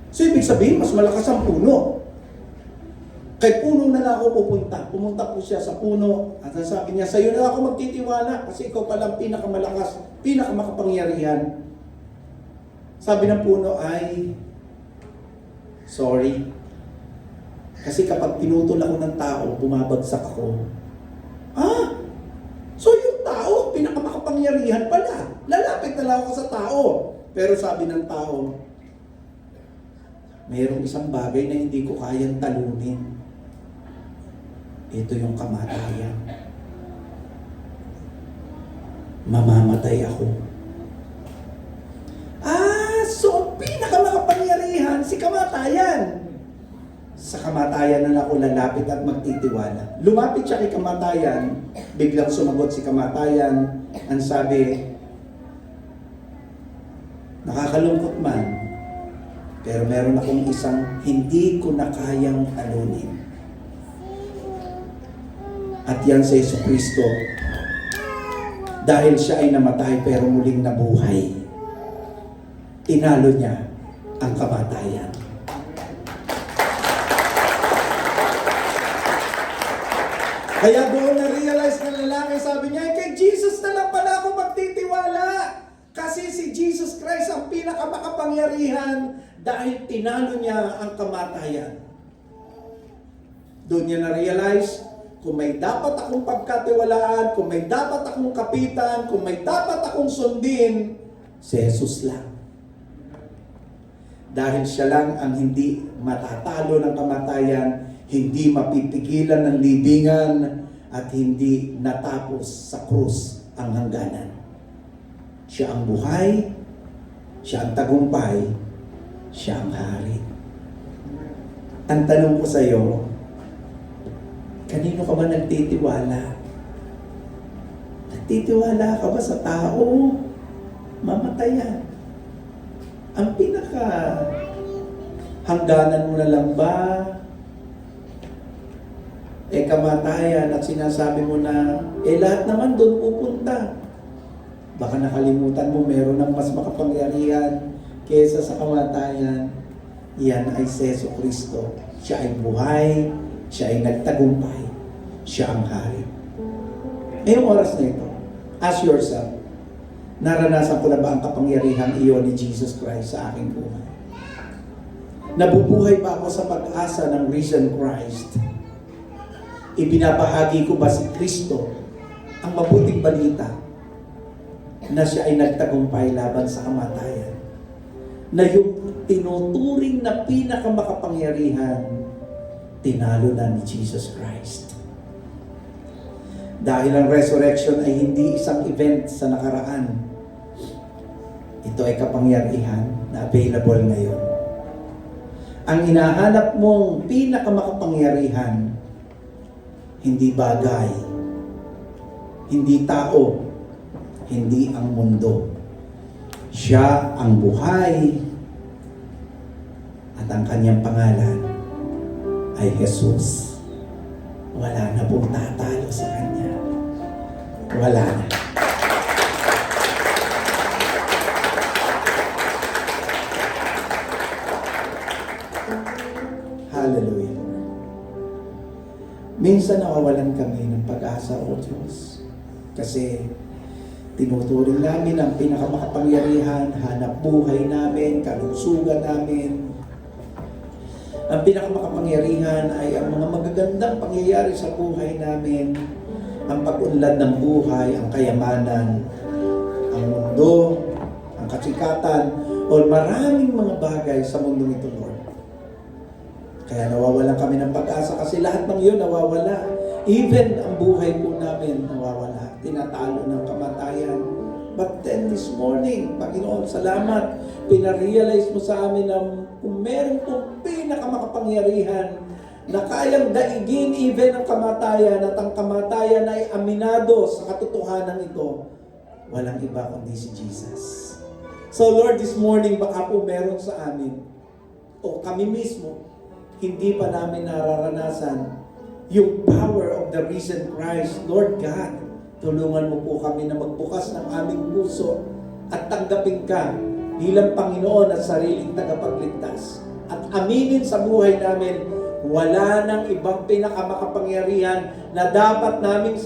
So, ibig sabihin, mas malakas ang puno. Kay puno na lang ako pupunta. Pumunta po siya sa puno. At sabi niya, sa'yo na lang ako magtitiwala kasi ikaw palang pinakamalakas, pinakamakapangyarihan. Sabi ng puno ay, sorry. Kasi kapag pinutol ako ng tao, bumabagsak ako. So yung tao, pinakamakapangyarihan pala. Lalapit na lang ako sa tao. Pero sabi ng tao, mayroong isang bagay na hindi ko kayang talunin. Ito yung kamatayan. Mamamatay ako. So pinakamakapangyarihan si kamatayan. Sa kamatayan na ako lalapit at magtitiwala. Lumapit siya kay kamatayan, biglang sumagot si kamatayan, ang sabi, nakakalungkot man, pero meron akong isang hindi ko na kayang talunin. At yan sa Jesucristo, dahil siya ay namatay pero muling nabuhay, tinalo niya ang kamatayan. Kaya doon na-realize ng lalaki, sabi niya, kay Jesus na lang pala ako magtitiwala. Kasi si Jesus Christ ang pinakamakapangyarihan dahil tinalo niya ang kamatayan. Doon niya na-realize, kung may dapat akong pagkatiwalaan, kung may dapat akong kapitan, kung may dapat akong sundin, si Jesus lang. Dahil siya lang ang hindi matatalo ng kamatayan, hindi mapipigilan ng libingan, at hindi natapos sa krus ang hangganan. Siya ang buhay, siya ang tagumpay, siya ang hari. Ang tanong ko sa iyo, kanino ka ba nagtitiwala? Nagtitiwala ka ba sa tao? Mamatayan. Ang pinaka hangganan mo na lang ba? Kamatayan at sinasabi mo na, lahat naman doon pupunta. Baka nakalimutan mo, meron ng mas makapangyarihan kesa sa kamatayan. Yan ay si Jesu Kristo. Siya ay buhay, siya ay nagtagumpay, siya ang hari. Ngayong oras na ito, ask yourself, naranasan ko na ba ang kapangyarihang iyon ni Jesus Christ sa aking buhay? Nabubuhay ba ako sa pag-asa ng risen Christ? Ibinabahagi ko ba si Kristo ang mabuting balita na siya ay nagtagumpay laban sa kamatayan? Na yung tinuturing na pinakamakapangyarihan, tinalo na ni Jesus Christ. Dahil ang resurrection ay hindi isang event sa nakaraan. Ito ay kapangyarihan na available ngayon. Ang hinahanap mong pinakamakapangyarihan, hindi bagay, hindi tao, hindi ang mundo. Siya ang buhay at ang kanyang pangalan ay Jesus. Wala na pong tatalo sa kanya. Wala na. Hallelujah. Minsan nawawalan kami ng pag-asa, O Diyos. Kasi tinuturing namin ang pinakamakapangyarihan, hanap buhay namin, kalusugan namin. Ang pinakamakapangyarihan ay ang mga magagandang pangyayari sa buhay namin, ang pag-unlad ng buhay, ang kayamanan, ang mundo, ang kasikatan, o maraming mga bagay sa mundo nito, Lord. Kaya nawawalan kami ng pag-asa kasi lahat ng iyon nawawala. Even ang buhay po namin nawawala. Tinatalo ng kamatayan. But then this morning, Panginoon, salamat. Pinarealize mo sa amin na kung meron pong pinakamakapangyarihan na kayang daigin even ang kamatayan at ang kamatayan ay aminado sa katotohanan ito, walang iba kundi si Jesus. So Lord, this morning baka po meron sa amin o kami mismo hindi pa namin nararanasan yung power of the risen Christ. Lord God, tulungan mo po kami na magbukas ng aming puso at tanggapin ka bilang Panginoon at sariling tagapagligtas. At aminin sa buhay namin, wala nang ibang pinakamakapangyarihan na dapat naming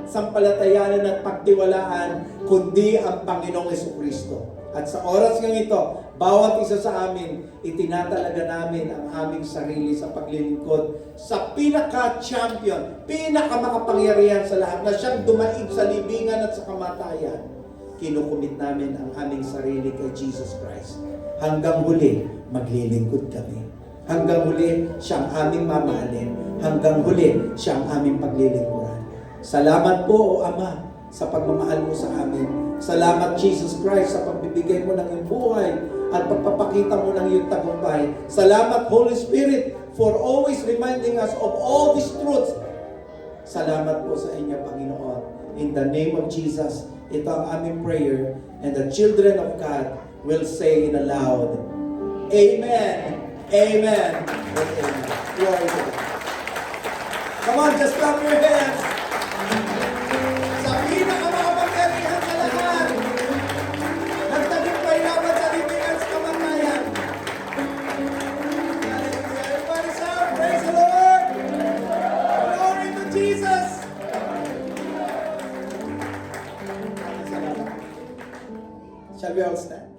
sampalatayanan at pagtiwalaan kundi ang Panginoong Jesucristo. At sa oras ng ito, bawat isa sa amin, itinatalaga namin ang aming sarili sa paglilingkod sa pinaka-champion, pinakamakapangyarihan sa lahat na siyang dumaig sa libingan at sa kamatayan. Kinukumit namin ang aming sarili kay Jesus Christ. Hanggang huli, maglilingkod kami. Hanggang huli, siyang aming mamahalin. Hanggang huli, siyang aming paglilingkuran. Salamat po, O Ama, sa pagmamahal mo sa amin. Salamat, Jesus Christ, sa pagbibigay mo ng iyong buhay at pagpapakita mo ng iyong tagumpay. Salamat, Holy Spirit, for always reminding us of all these truths. Salamat po sa inyo, Panginoon. In the name of Jesus, ito ang aming prayer, and the children of God will say in a loud, Amen, Amen, and Amen. Glory to God. Come on, just clap your hands. Sa pinakamakapangyarihan sa lahat, nagtagumpay laban sa libingan sa kamatayan. Hallelujah. Everybody shout, praise the Lord. Glory to Jesus. Shall we all stand?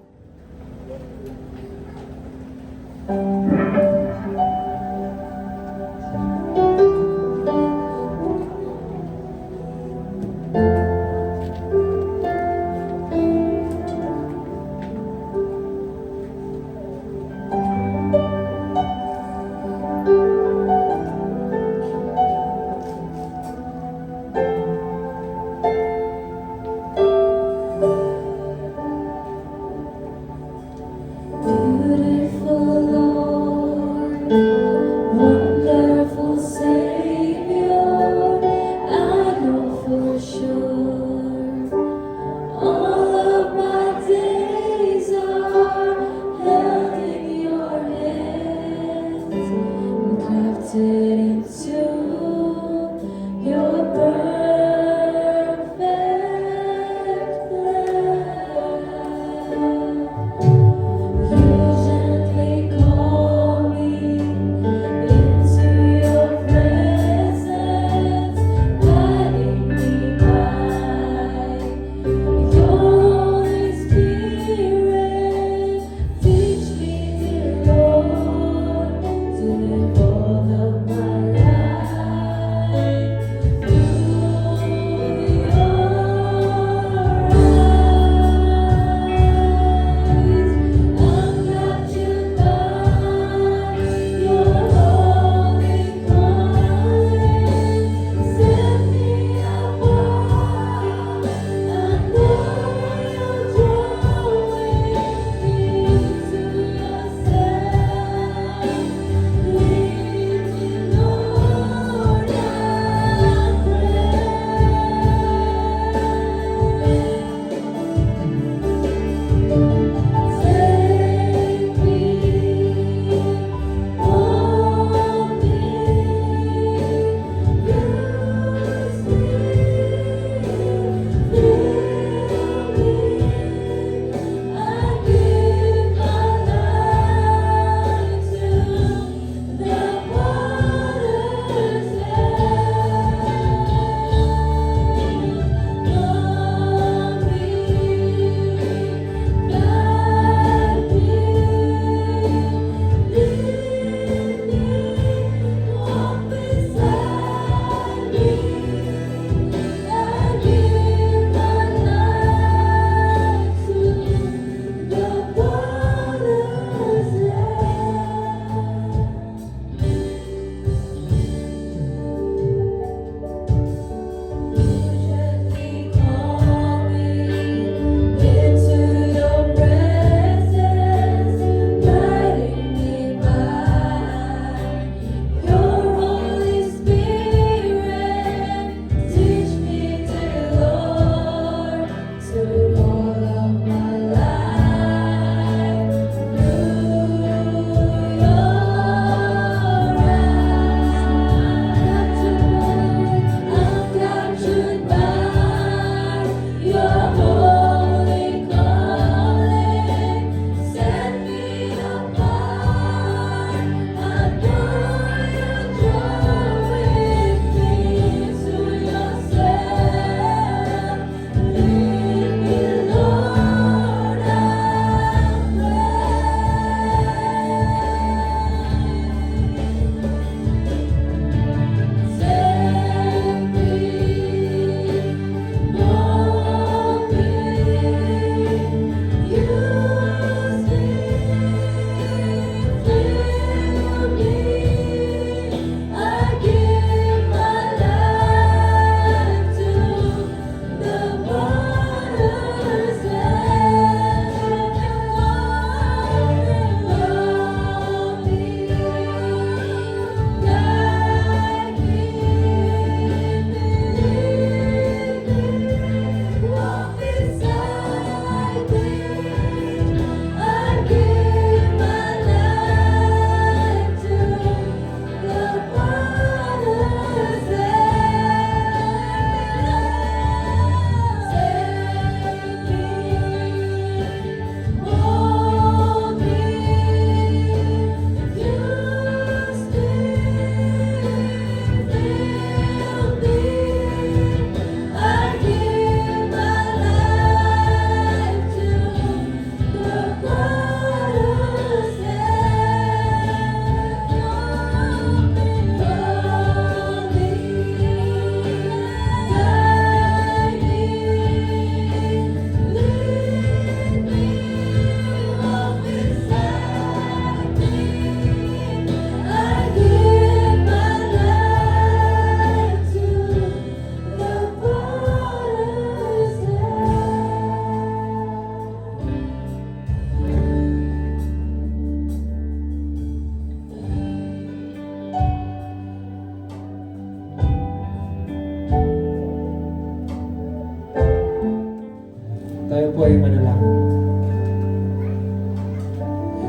Tayo po ay manalangin.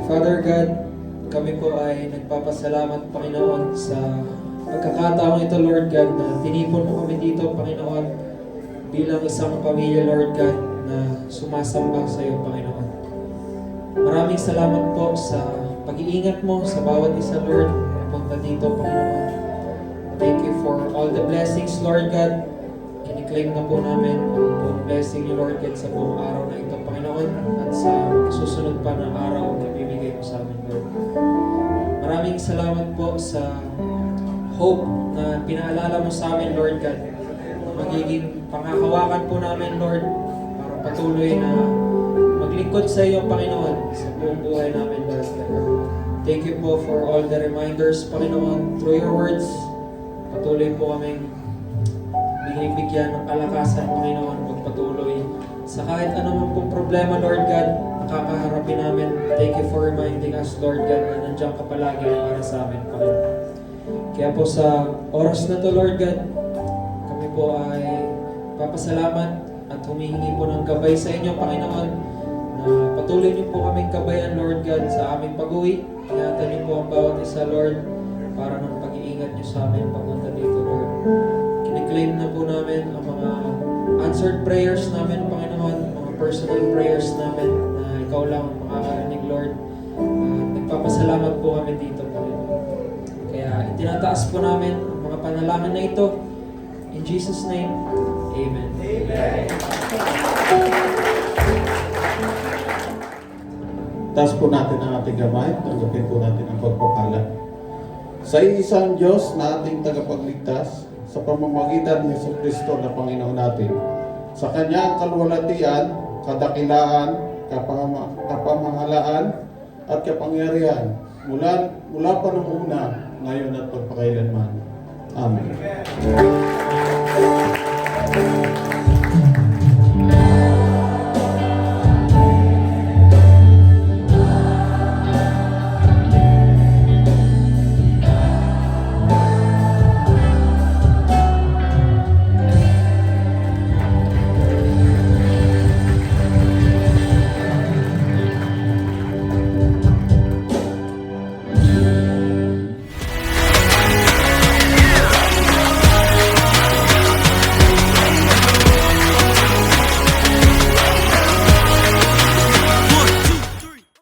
Father God, kami po ay nagpapasalamat, Panginoon, sa pagkakataong ito, Lord God, na tinipon mo kami dito, Panginoon, bilang isang pamilya, Lord God, na sumasamba sa iyo, Panginoon. Maraming salamat po sa pag-iingat mo sa bawat isa, Lord, na punta dito, Panginoon. Thank you for all the blessings, Lord God. Kiniklaim na po namin ang buong blessing niyo, Lord God, sa buong araw na ito, Panginoon, at sa susunod pa na araw na bibigay mo sa amin, Lord. Maraming salamat po sa hope na pinaalala mo sa amin, Lord God. Magiging panghahawakan po namin, Lord, para patuloy na maglingkod sa iyo, Panginoon, sa buong buhay namin, Lord God. Thank you po for all the reminders, Panginoon, through your words. Patuloy po kaming binibigyan ng kalakasan, Panginoon, magpatuloy sa kahit anumang pong problema, Lord God, nakakaharapin namin. Thank you for reminding us, Lord God, na nandiyan ka palagi para sa amin, Panginoon. Kaya po sa oras na to, Lord God, kami po ay papasalamat at humihingi po ng gabay sa inyo, Panginoon, na patuloy niyo po kaming gabayan, Lord God, sa aming pag-uwi. Ingatan niyo po ang bawat isa, Lord, para ng pag-iingat niyo sa amin papunta dito, Lord. Kiniklaim na po namin ang mga answered prayers namin, Panginoon, mga personal prayers namin na ikaw lang ang makakarinig, Lord. Nagpapasalamat po kami dito, Panginoon. Kaya itinataas po namin ang mga panalangin na ito. In Jesus' name, Amen. Amen. Taas po natin ang ating gamay, tanggapin po natin ang pagpapala. Sa isang Diyos na ating tagapagligtas, sa pamamagitan ni Jesucristo na Panginoon natin, sa Kanyang kalwalatian, kadakilaan, kapamahalaan, at kapangyarihan, mula pa nung una, ngayon at pagpakailanman. Amen.